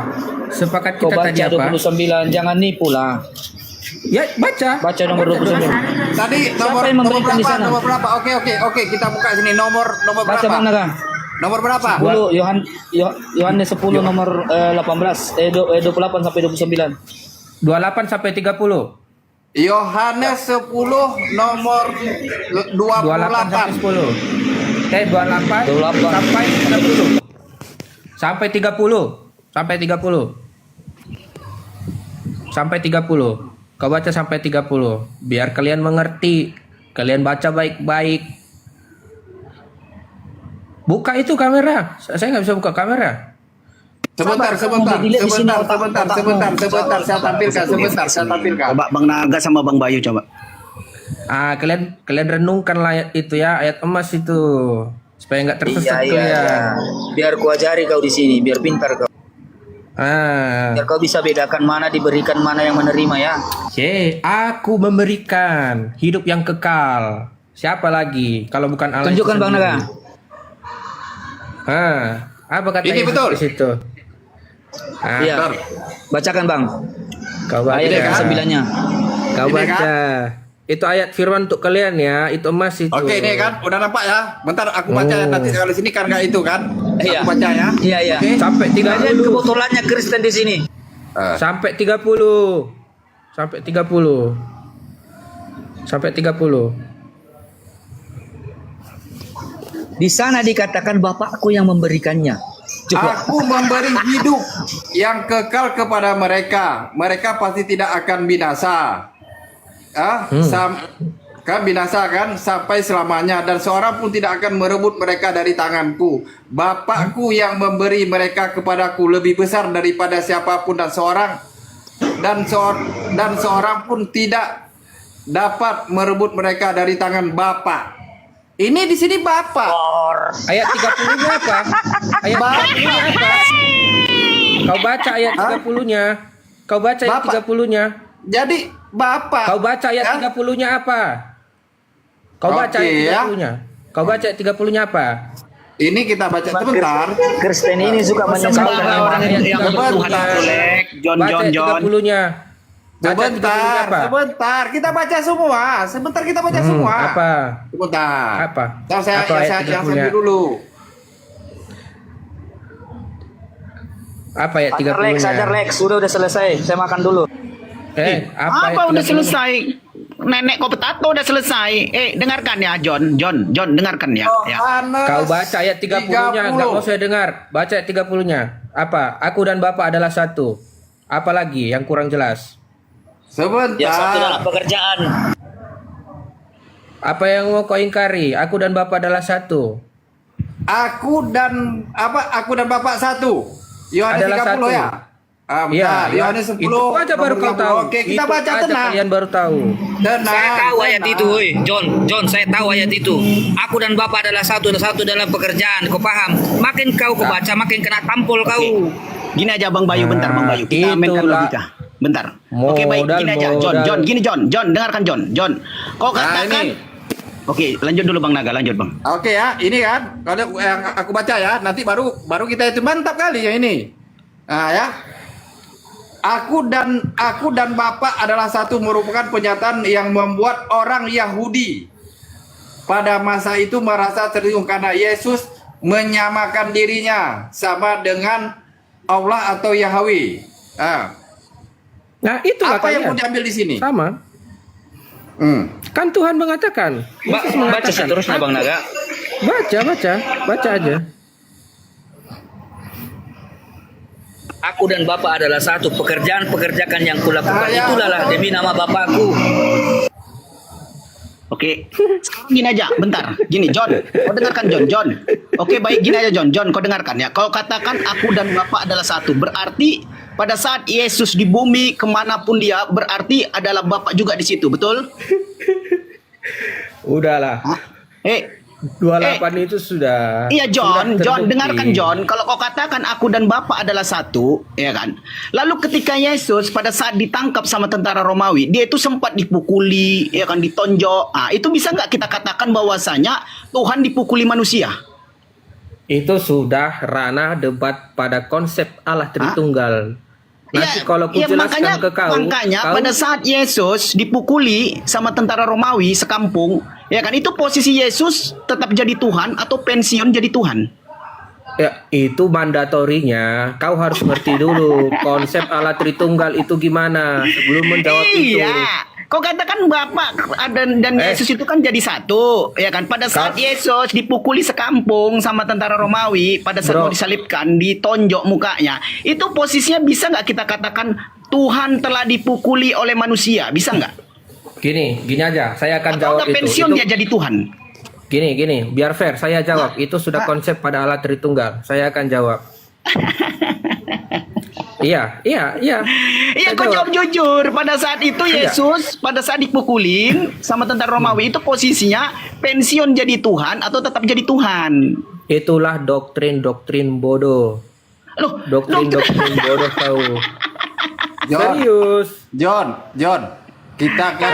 Sepakat Kau kita baca tadi apa? 29, jangan nipu lah. Ya, baca. Baca nomor 29. Tadi Siapa yang memberikan di sana? Nomor berapa? Oke, kita buka sini nomor Baca Bang berapa? Naga. Nomor berapa? 10 Yohanes 10 nomor 18 28 sampai 29. 28 sampai 30. Yohanes 10 nomor 28 sampai 28. 10. 28 sampai 30. Sampai 30. Sampai 30. Sampai 30. Kau baca sampai 30. Biar kalian mengerti. Kalian baca baik-baik. Buka itu kamera. Saya nggak bisa buka kamera. Sebentar. Saya tampilkan. Coba Bang Naga sama Bang Bayu coba. Kalian renungkan ayat itu ya, ayat emas itu. Supaya nggak tersesat tuh ya. Biar ku ajari kau di sini, biar pintar kau. Biar kau bisa bedakan mana diberikan, mana yang menerima ya. Aku memberikan hidup yang kekal. Siapa lagi kalau bukan Allah? Tunjukkan Bang Naga. Apa kata Ini Yesus betul. di situ? Iya. Bacakan Bang. Kau baca. Ayat ke-9-nya. Kau Ini baca. Itu ayat firman untuk kalian ya. Itu emas itu. Oke, ini kan udah nampak ya. Bentar aku baca ya, nanti kalau sini kan nggak itu kan. Iya. Aku baca ya. Iya. Oke, sampai Kalian 30. kebetulannya Kristen di sini. Sampai 30. Sampai 30. Sampai 30. Di sana dikatakan Bapakku yang memberikannya. Coba. Aku memberi hidup yang kekal kepada mereka. Mereka pasti tidak akan binasa. Kan binasa kan sampai selamanya, dan seorang pun tidak akan merebut mereka dari tanganku. Bapakku yang memberi mereka kepadaku lebih besar daripada siapapun, dan seorang pun tidak dapat merebut mereka dari tangan Bapa. Ini di sini Bapa. Ayat 30-nya apa? Ayat 30-nya apa? Kau baca ayat 30-nya. Kau baca ayat 30-nya. Jadi Bapa. Kau baca ayat 30-nya apa? Kau baca ayat 30-nya. Kau baca ayat 30-nya apa? Ini kita baca sebentar. Kristen ini suka menyesatkan orang yang Tuhan itu, Lek. John. Baca ayat 30-nya. Sebentar, sebentar. Kita baca semua. Sebentar kita baca semua. Apa? Sebentar. Apa? Saya Apa ayat 30-nya? sambil dulu. Apa ayat 30-nya? Lex, udah selesai. Saya makan dulu. Apa ayat udah 30-nya? selesai? Nenek kau petato udah selesai. Dengarkan ya, John, dengarkan ya. Yohanes Kau baca ayat 30-nya, enggak mau saya dengar. Baca ayat 30-nya. Apa? Aku dan Bapa adalah satu. Apa lagi yang kurang jelas? Sebentar. pekerjaan. Apa yang mau kau ingkari? Aku dan Bapa adalah satu. Aku dan Bapak satu. Yohanes Adalah 30 satu. ya. Bentar. Yohanes 10. Itu aja baru kau nomor 30. tahu. Oke, kita Itu baca aja tenang. kalian baru tahu. Saya tahu ayat itu, woi. John, saya tahu ayat itu. Aku dan Bapa adalah satu dalam pekerjaan. Kau paham? Makin kau baca, makin kena tampol kau. Gini aja Bang Bayu, bentar Bang Bayu. Kita mainkan itulah. logika. Bentar. Oke, baik, gini aja. John, gini John, dengarkan John. Kau katakan. ini. Oke, lanjut dulu Bang Naga, lanjut Bang. Oke ya, ini kan kalau yang aku baca ya, nanti baru kita itu mantap kali ya ini. Nah ya. Aku dan Bapa adalah satu merupakan pernyataan yang membuat orang Yahudi pada masa itu merasa tersinggung karena Yesus menyamakan dirinya sama dengan Allah atau Yahweh. Nah, itulah Apa yang kalian. mau diambil di sini? Sama. Kan Tuhan mengatakan. Yesus Baca mengatakan. seterusnya Bang Naga. Baca aja. Aku dan Bapa adalah satu. Pekerjaan yang kulakukan itulah demi nama Bapakku. Oke, gini aja, bentar. Gini, John, kau dengarkan John. Oke, baik, gini aja John, kau dengarkan ya. Kau katakan aku dan Bapa adalah satu. Berarti pada saat Yesus di bumi kemanapun dia, berarti adalah Bapa juga di situ, betul? Udahlah. 28 itu sudah. Iya John, sudah terbukti. dengarkan John. Kalau kau katakan aku dan Bapa adalah satu, ya kan. Lalu ketika Yesus pada saat ditangkap sama tentara Romawi, dia itu sempat dipukuli, ya kan, ditonjok. Itu bisa nggak kita katakan bahwasanya Tuhan dipukuli manusia? Itu sudah ranah debat pada konsep Allah Tritunggal. Nanti kalau ku jelaskan ke kau, makanya pada saat Yesus dipukuli sama tentara Romawi sekampung, ya kan, itu posisi Yesus tetap jadi Tuhan atau pensiun jadi Tuhan? Ya, itu mandatorinya. Kau harus ngerti dulu konsep Allah Tritunggal itu gimana sebelum menjawab itu. Iya. Kau katakan Bapak dan Yesus itu kan jadi satu, ya kan? Pada saat Yesus dipukuli sekampung sama tentara Romawi, pada saat mau disalibkan, ditonjok mukanya, itu posisinya bisa nggak kita katakan Tuhan telah dipukuli oleh manusia? Bisa nggak? Gini aja. Saya akan jawab itu. Pensiun dia jadi Tuhan. Gini, biar fair. Saya jawab. Itu sudah konsep pada Allah Tritunggal. Saya akan jawab. Iya. Iya, kau jawab jujur. Pada saat itu Yesus, pada saat dipukulin sama tentara Romawi, itu posisinya pensiun jadi Tuhan atau tetap jadi Tuhan? Itulah doktrin bodoh. Loh, Doktrin bodoh kau. Serius. John, kita kan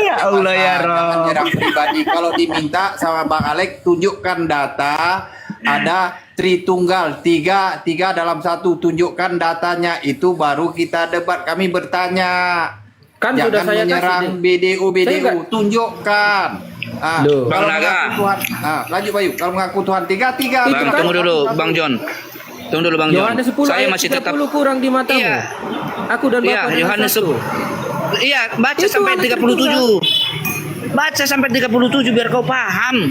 ya Allah ya Rob. Nyerang pribadi. Kalau diminta sama Bang Alex tunjukkan data ada Tritunggal tiga dalam satu, tunjukkan datanya, itu baru kita debat. Kami bertanya, kan jangan sudah saya menyerang kasih BDU, tunjukkan. Loh. Kalau Bang mengaku Naga. Tuhan, lanjut Bayu. Kalau mengaku Tuhan tiga. Bang, tunggu dulu Bang John. Tunggu dulu Bang John. Yohanes 10 Saya ayat masih 30 tetap kurang di matamu. Iya. Aku dan Bapa adalah Yohanes satu. Iya, baca Itu sampai Allah 37. Baca sampai 37 biar kau paham.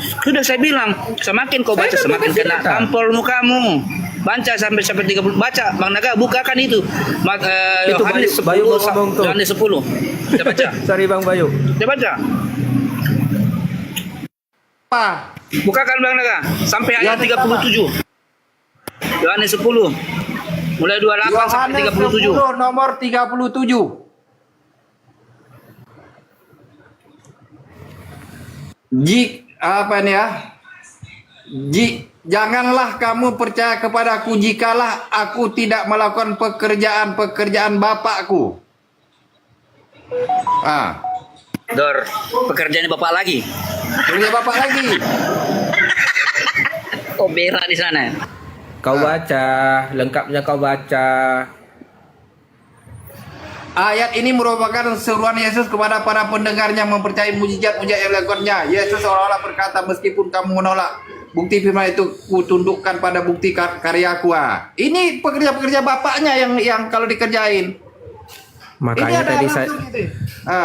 Sudah saya bilang, semakin kau baca Saya kan semakin kasih kena data. tampol mukamu. Baca sampai 30. Baca Bang Naga, bukakan itu. Itu Yohanes Bayu 10. mau ngomong tuh. Yohanes 10. Kita baca. Sorry Bang Bayu. Kita baca. Apa? Bukakan Bang Naga sampai ayat 37. Yohanes 10. Mulai 28 sampai Yohanes 37. 10 nomor 37. Apa ini ya? Janganlah kamu percaya kepadaku jikalau aku tidak melakukan pekerjaan-pekerjaan Bapakku. Dor, pekerjaannya Bapak lagi. Kerja Bapak lagi. Oh, berak di sana. Kau baca, lengkapnya kau baca. Ayat ini merupakan seruan Yesus kepada para pendengarnya mempercayai mujizat-mujizat yang dilakukannya. Yesus seolah-olah berkata, meskipun kamu menolak bukti firman itu, kutundukkan pada bukti karyaku. Ini pekerja-pekerja Bapaknya yang kalau dikerjain. Makanya tadi saya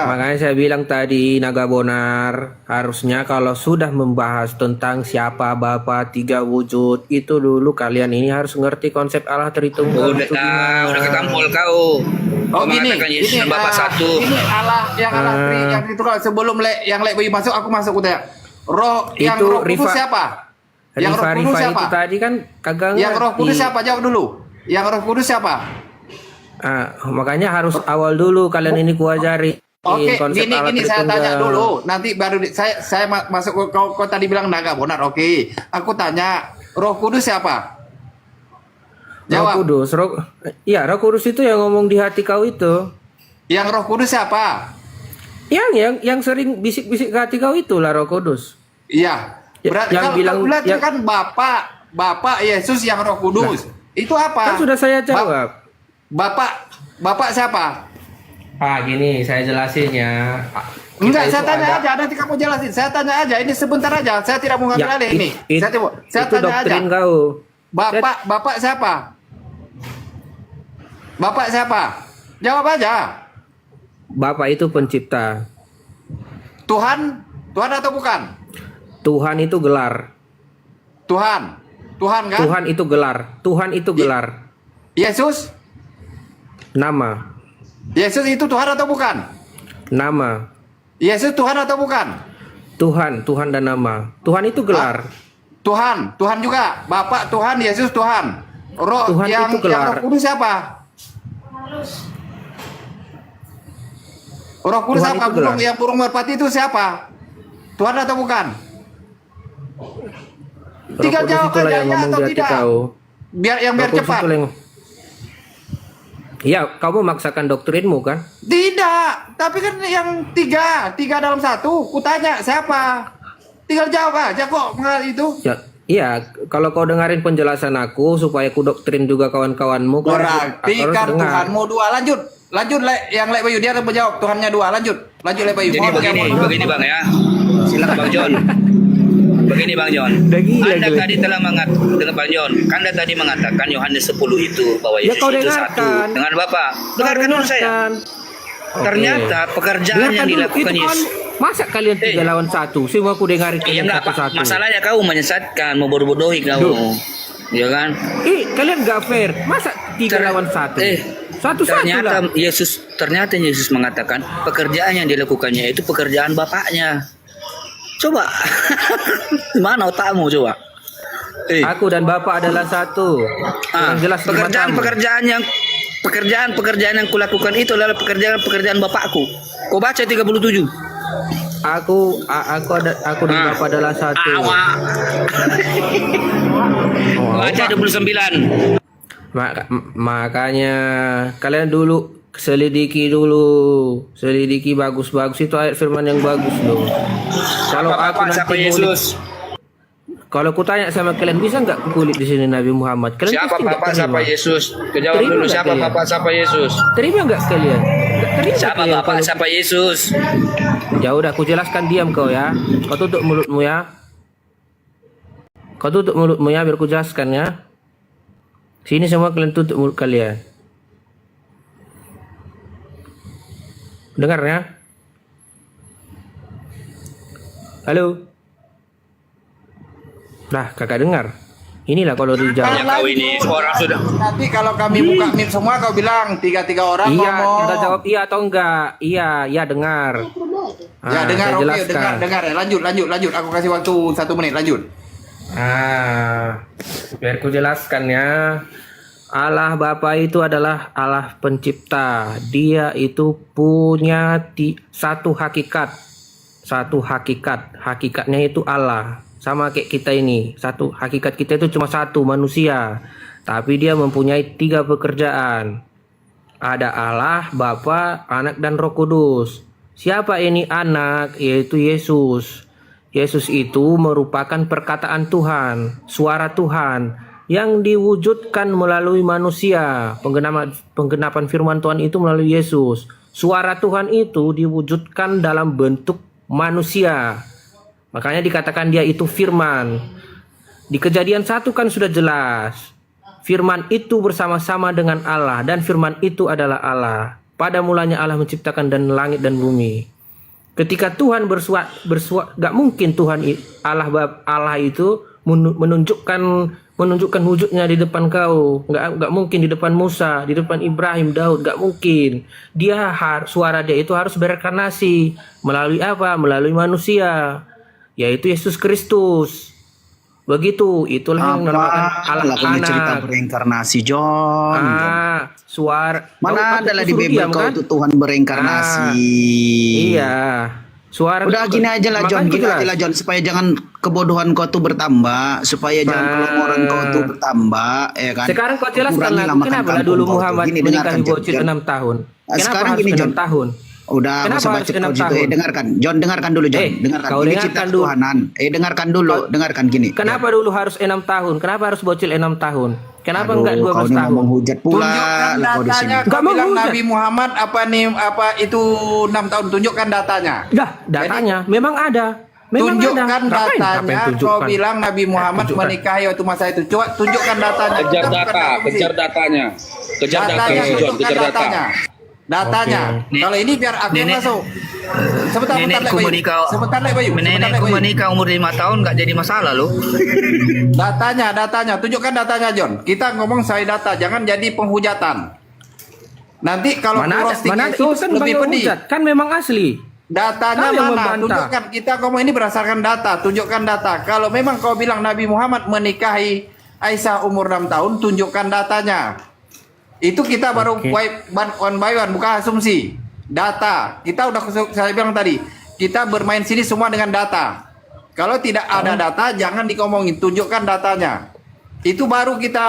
makanya saya bilang tadi Naga Bonar, harusnya kalau sudah membahas tentang siapa Bapa tiga wujud itu dulu kalian ini harus ngerti konsep Allah Tritunggal. Udah ketampol kau. Kau mengatakan Yesus Bapa satu. Ini Allah yang Allah yang itu kalau sebelum yang Bayu masuk, aku masuk kutanya. Roh yang Itu Roh Kudus siapa? Yang Roh Kudus siapa? itu tadi kan kagak Yang Roh Kudus ngerti. siapa? Jawab dulu. Yang Roh Kudus siapa? Makanya harus awal dulu kalian ini kuajari Oke, konsep Allah gini saya Tritunggal. tanya dulu. Nanti baru saya masuk kau tadi bilang Naga Bonar. Oke. Aku tanya, Roh Kudus siapa? Jawab. Roh Kudus, Roh Kudus itu yang ngomong di hati kau itu. Yang Roh Kudus siapa? Yang sering bisik-bisik ke hati kau itulah Roh Kudus. Iya. Berarti Yang kalau bilang berarti kan Bapak Yesus yang Roh Kudus. Itu apa? Kan sudah saya jawab. Bapak siapa? Gini saya jelasin ya. Enggak, saya tanya aja, nanti kamu jelasin. Saya tanya aja, ini sebentar aja. Saya tidak mau ngambil alih ini. Saya itu tanya aja. doktrin kau. Bapak siapa? Bapak siapa? Jawab aja. Bapak itu pencipta. Tuhan atau bukan? Tuhan itu gelar. Tuhan kan? Tuhan itu gelar. Tuhan itu gelar. Yesus? Nama. Yesus itu Tuhan atau bukan? Nama. Yesus Tuhan atau bukan? Tuhan dan nama. Tuhan itu gelar. Tuhan juga. Bapak Tuhan, Yesus Tuhan. Roh Tuhan yang itu gelar. Roh Kudus siapa? Roh Kudus Tuhan siapa? itu gelar. Yang burung merpati itu siapa? Tuhan atau bukan? Roh Tinggal Kudus jawab itulah aja yang ya ngomong atau di hati tidak. kau. Biar Roh Kudus cepat. itulah yang- Ya, kamu memaksakan doktrinmu kan? Tidak, tapi kan yang tiga dalam satu. Kutanya siapa? Tinggal jawab aja kok itu. Ya, iya, kalau kau dengarin penjelasan aku supaya ku doktrin juga kawan-kawanmu. Berarti harus kan dengar. Tuhanmu dua. Lanjut yang Le Bayu, dia menjawab Tuhannya dua. Lanjut Le Bayu. Jadi begini Bang ya. Silakan Bang John. Begini Bang John. Udah gila, Anda gila. tadi telah dengan Bang John. Anda tadi mengatakan Yohanes 10 itu bahwa Ya, Yesus kau itu dengarkan. satu dengan Bapa. Dengarkan dulu saya. Oke. Ternyata pekerjaan Dengarkan yang dulu, dilakukan itu kan Yesus. masa kalian 3 lawan 1? Semua aku dengarin Iya kalian enggak Pak. satu-satu. Masalahnya kau menyesatkan, mau bodoh-bodohi kau. Ya kan? Kalian gak fair. Masa 3 lawan 1? Satu-satu lah. Ternyata Yesus mengatakan pekerjaan yang dilakukannya itu pekerjaan Bapaknya. Coba. Mana otakmu coba? Aku dan Bapak adalah satu. Kurang jelas di matamu. Pekerjaan yang kulakukan itu adalah pekerjaan Bapakku. Kau baca 37. Aku dan Bapak adalah satu. Baca 29. Makanya kalian dulu selidiki bagus-bagus itu ayat firman yang bagus loh. Kalau aku nanti siapa Yesus? Kalau ku tanya sama kalian, bisa nggak kulit di sini Nabi Muhammad? Kalian Siapa pasti nggak Bapak, siapa terima. Yesus? Kejawab Terima dulu nggak siapa kalian? Bapak, siapa Yesus? Terima nggak kalian? Nggak terima Siapa kalian Bapak, kalau- siapa Yesus? Ya udah, aku jelaskan, diam kau ya. Kau tutup mulutmu ya. Kau tutup mulutmu ya, biar ku jelaskan ya. Sini semua kalian tutup mulut kalian. Dengar ya. Halo. Nah, kakak dengar. Inilah kalau Ya dijawab. kau ini orang sudah. Nanti kalau kami buka mic semua kau bilang tiga orang Iya, ngomong. kita jawab iya atau enggak. Iya, dengar. Ya dengar, saya oke, jelaskan. dengar ya. Lanjut. Aku kasih waktu 1 menit, lanjut. Biar ku jelaskan ya. Allah Bapa itu adalah Allah pencipta. Dia itu punya satu hakikat. Satu hakikat. Hakikatnya itu Allah. Sama kayak kita ini. Satu hakikat kita itu cuma satu, manusia. Tapi dia mempunyai 3 pekerjaan. Ada Allah, Bapa, Anak, dan Roh Kudus. Siapa ini anak? Yaitu Yesus. Yesus itu merupakan perkataan Tuhan, suara Tuhan yang diwujudkan melalui manusia. Penggenapan firman Tuhan itu melalui Yesus. Suara Tuhan itu diwujudkan dalam bentuk manusia. Makanya dikatakan dia itu firman. Di Kejadian 1 kan sudah jelas. Firman itu bersama-sama dengan Allah dan firman itu adalah Allah. Pada mulanya Allah menciptakan dan langit dan bumi. Ketika Tuhan bersuara, gak mungkin Tuhan Allah itu menunjukkan wujudnya di depan kau. Gak mungkin di depan Musa, di depan Ibrahim, Daud, gak mungkin. Suara dia itu harus berinkarnasi melalui apa? Melalui manusia, yaitu Yesus Kristus. Begitu, itulah yang dinamakan Allah punya cerita anak. berinkarnasi, John. Suara Mana kau adalah di suruh Bible diam, kau kan? itu Tuhan berinkarnasi. Iya. Suara Udah gini aja lah John, makanya gini jelas. aja lah John, supaya jangan kebodohan kau tuh bertambah, supaya jangan kelomoran kau tuh bertambah, ya kan. Sekarang kau jelaskan Kurangi lah, lah makan kenapa lah kampung dulu kau tuh. Muhammad Gini, menikahi dengarkan, John, bocil John. 6 tahun? Kenapa Sekarang harus gini, 6 John. tahun? Udah, Kenapa masa harus baca 6 kau situ. tahun? Dengarkan, John, dengarkan dulu, John. Dengarkan. kau Ini dengarkan cipta dulu. Tuhanan. Dengarkan dulu, dengarkan gini. Kenapa dulu harus 6 tahun? Kenapa harus bocil 6 tahun? Kenapa Aduh, enggak kau 12 ini tahun? ngomong hujat pula Tunjukkan lah kau di sini. datanya. Kau Nggak mau bilang hujat. Nabi Muhammad apa itu 6 tahun. Tunjukkan datanya. Dah, datanya memang ada. Memang Tunjukkan ada. Ngapain datanya. Kau tunjukkan? bilang Nabi Muhammad tunjukkan. menikahi waktu masa itu. Coba tunjukkan datanya. Kejar Kita bukan data, asumsi. kejar datanya. Kejar data, Datanya, John, tunjukkan kejar data. datanya. Datanya. Oke. Kalau ini biar aku yang Nenek- masuk. Sebentar, Nenekku Bayu. menikah, Sebentar, Bayu. nenekku menikah umur 5 tahun nggak jadi masalah loh. Datanya. Tunjukkan datanya, John. Kita ngomong saya data, jangan jadi penghujatan. Nanti kalau Mana ada, roasting mana ada, itu Yesus kan lebih bang pedih. hujat. Kan memang asli. Datanya Kau yang mana? membantah. Tunjukkan. Kita ngomong ini berdasarkan data. Tunjukkan data. Kalau memang kau bilang Nabi Muhammad menikahi Aisyah umur 6 tahun, tunjukkan datanya. Itu kita baru one by one, bukan asumsi. Data. Kita udah saya bilang tadi, kita bermain sini semua dengan data. Kalau tidak ada data, jangan dikomongin. Tunjukkan datanya. Itu baru kita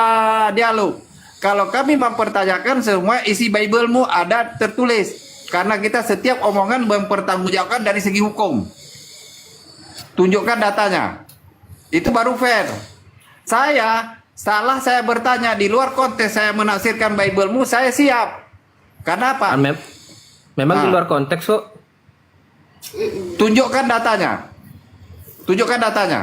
dialog. Kalau kami mempertanyakan semua isi Bible-mu ada tertulis. Karena kita setiap omongan mempertanggungjawabkan dari segi hukum. Tunjukkan datanya. Itu baru fair. Saya bertanya di luar konteks saya menafsirkan Bible-mu, saya siap. Karena apa? Memang di luar konteks kok. Tunjukkan datanya. Tunjukkan datanya.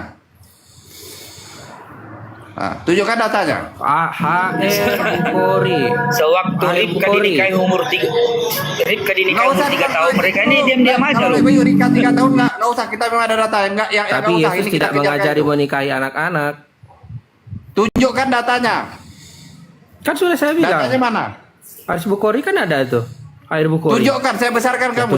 Tunjukkan datanya. Bukhari. Sewaktu Ribka Bukhari. dinikahi umur 3 Ribka dinikahi umur 3 tahun, mereka ini diam-diam aja Kalau loh. Bayu Rika 3 tahun nggak usah, kita memang ada data nggak yang Tapi nggak usah. Yesus Ini kita tidak kerjakan mengajari itu. menikahi anak-anak. Tunjukkan datanya. Kan sudah saya Datanya bilang. mana? Hadis Bukhari kan ada tuh. Air Bukhari. Tunjukkan, saya besarkan kamu,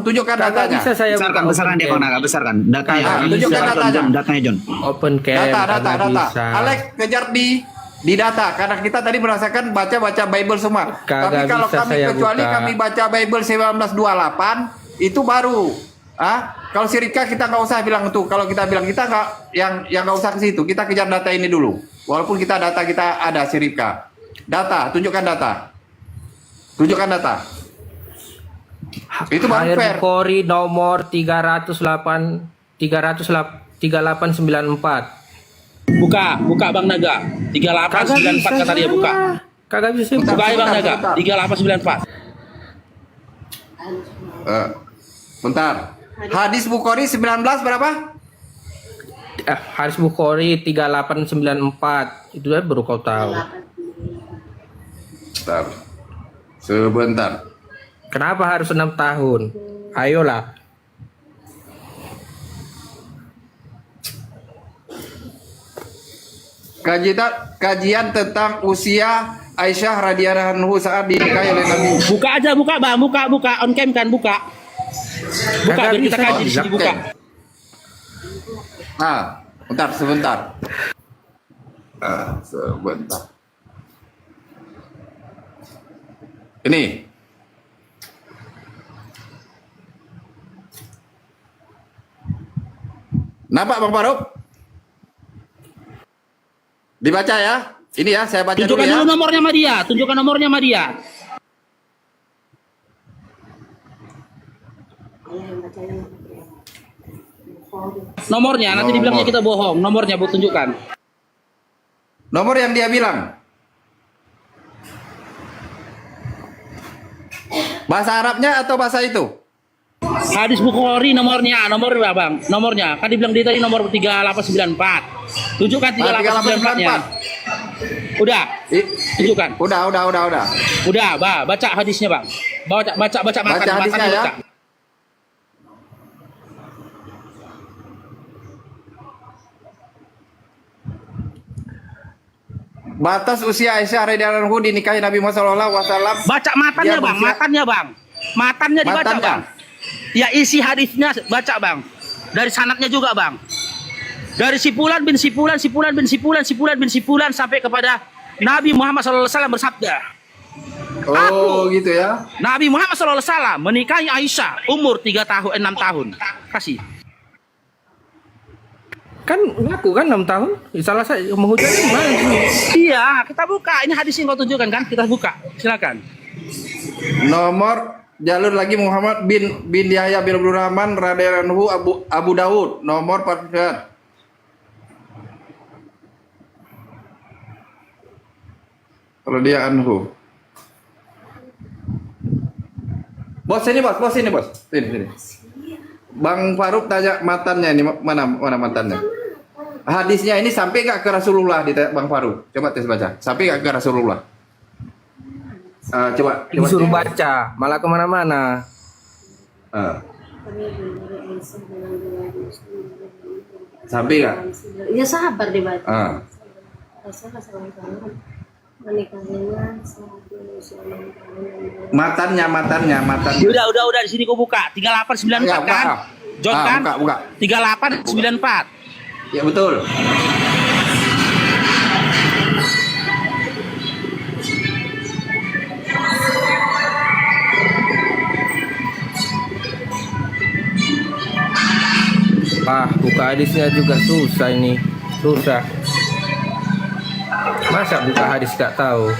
tunjukkan Kagak datanya. bisa saya Besarkan dia kau nak, besarkan. Datanya. Kagak Tunjukkan John, datanya. John, datanya John. open cam. Data. kagak bisa. Alex kejar di data, karena kita tadi merasakan baca Bible semua. Tapi Kagak kalau bisa kami saya kecuali buka. kami baca Bible 1928 itu baru. Kalau si Rika kita nggak usah bilang itu. Kalau kita bilang kita nggak yang nggak usah ke situ. Kita kejar data ini dulu. Walaupun kita ada si Rika. Data, tunjukkan data. Tunjukkan data. Itu baru Air fair. Bukhari nomor 3894. Buka Bang Naga. 3894 kata dia buka. Kagak bisa. Bentar. Buka Bang Naga. Bentar. 3894. Bentar. Hadis Bukhari 19 berapa? Hadis Bukhari 3894. Itu kan baru kau tahu. Sebentar. Kenapa harus 6 tahun? Ayolah. kajian tentang usia Aisyah radhiyallahu anhu saat dinikahi oleh Nabi. Buka aja, buka bang, buka on cam kan, buka biar kita kaji di sini, buka. Sebentar. Ini. Nampak Bang Faruk? Dibaca ya. Ini ya, saya baca Tunjukkan dulu ya. dulu nomornya sama dia, tunjukkan nomornya sama dia. Nomornya, nanti dibilangnya kita bohong. Nomornya Bu tunjukkan. Nomor yang dia bilang. Bahasa Arabnya atau bahasa itu? Hadis Bukhari nomornya bang, nomornya. Kan dibilang dia tadi nomor 3894. Tunjukkan 3894-nya. Udah, tunjukkan. Udah. Udah, baca hadisnya bang. Baca Hadisnya ya. Batas usia Aisyah radhiyallahu anha dinikahi Nabi Muhammad sallallahu alaihi wasallam. Baca matanya bang, matanya dibaca bang. Ya isi hadisnya baca bang. Dari sanadnya juga bang. Dari sipulan bin sipulan sampai kepada Nabi Muhammad SAW bersabda. Gitu ya. Nabi Muhammad SAW menikahi Aisyah umur 6 tahun. Kasih. Kan ngaku kan 6 tahun. Salah saya menghujat gimana? Iya, kita buka. Ini hadis yang kau tunjukkan kan? Kita buka. Silakan. Nomor jalur lagi Muhammad bin Yahya bin Abdul Rahman radhiyallahu anhu Abu Dawud nomor 49. Kalau dia anhu. Bos ini bos. Sini. Bang Faruk tanya matannya ini mana matannya? Hadisnya ini sampai nggak ke Rasulullah ditanya Bang Faruk. Coba tes baca. Sampai nggak ke Rasulullah? Coba Disuruh baca, malah kemana-mana. Sampai nggak? Ya sabar dibaca. Matannya. Udah di sini kau buka 3894 Ya, kan? John kan? Buka. 3894. Ya betul. Buka hadisnya juga susah ini. Susah. Masa buka hadis gak tahu?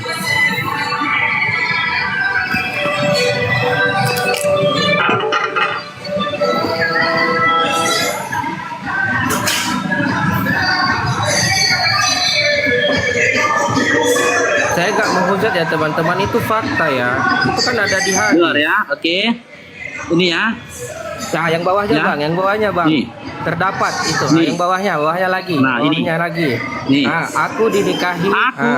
Saya gak menghujat ya teman-teman, itu fakta ya. Itu kan ada di hadis. Benar ya, oke. Ini ya. Nah, yang bawahnya Ya. bang, yang bawahnya bang. Nih. Terdapat itu. Nih. Yang bawahnya lagi. Nah, ini. Bawahnya lagi. Nih. Nah, aku dinikahi.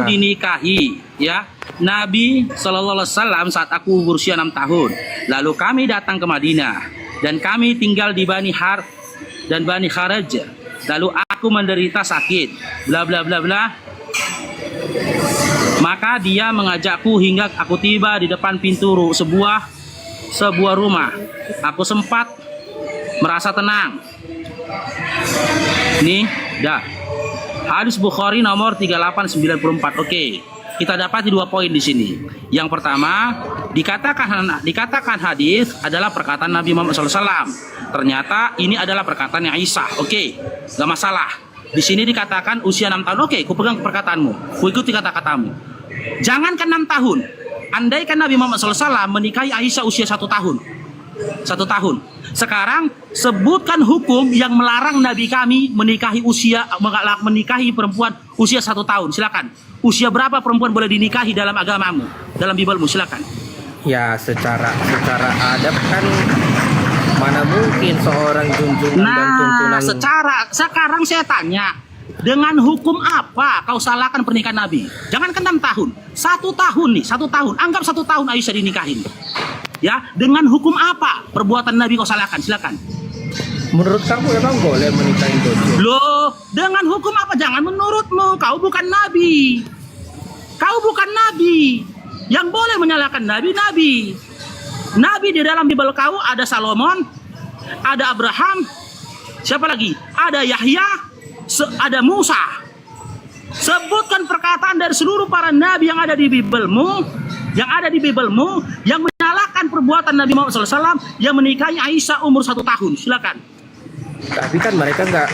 Dinikahi ya Nabi Shallallahu Alaihi Wasallam saat aku berusia 6 tahun. Lalu kami datang ke Madinah dan kami tinggal di Bani Har dan Bani Kharaj. Lalu aku menderita sakit. Bla bla bla bla. Maka dia mengajakku hingga aku tiba di depan pintu sebuah rumah. Aku sempat merasa tenang. Nih, dah. Hadis Bukhari nomor 3894. Oke. Kita dapati 2 poin di sini. Yang pertama, dikatakan hadis adalah perkataan Nabi Muhammad SAW. Ternyata ini adalah perkataan Aisyah. Oke, nggak masalah. Di sini dikatakan usia 6 tahun. Oke, ku pegang perkataanmu. Ku ikuti kata-katamu. Jangankan 6 tahun. Andaikan Nabi Muhammad SAW menikahi Aisyah usia 1 tahun. 1 tahun. Sekarang sebutkan hukum yang melarang Nabi kami menikahi perempuan usia 1 tahun. Silakan. Usia berapa perempuan boleh dinikahi dalam agamamu, dalam Bibelmu? Silakan. Ya, secara adab kan mana mungkin seorang junjungan dan tuntunan. Sekarang saya tanya, dengan hukum apa kau salahkan pernikahan Nabi? Jangankan 6 tahun, 1 tahun nih, 1 tahun. Anggap 1 tahun Aisyah dinikahin. Ya, dengan hukum apa perbuatan Nabi kau salahkan? Silakan. Menurut kamu emang boleh menikahi dojo? Loh, dengan hukum apa? Jangan menurutmu. Kau bukan nabi. Kau bukan nabi. Yang boleh menyalahkan nabi. Nabi di dalam Bible kau ada Salomon, ada Abraham, siapa lagi? Ada Yahya, ada Musa. Sebutkan perkataan dari seluruh para nabi yang ada di Biblemu, yang menyalahkan perbuatan Nabi Muhammad SAW yang menikahi Aisyah umur 1 tahun. Silakan. Tapi kan mereka nggak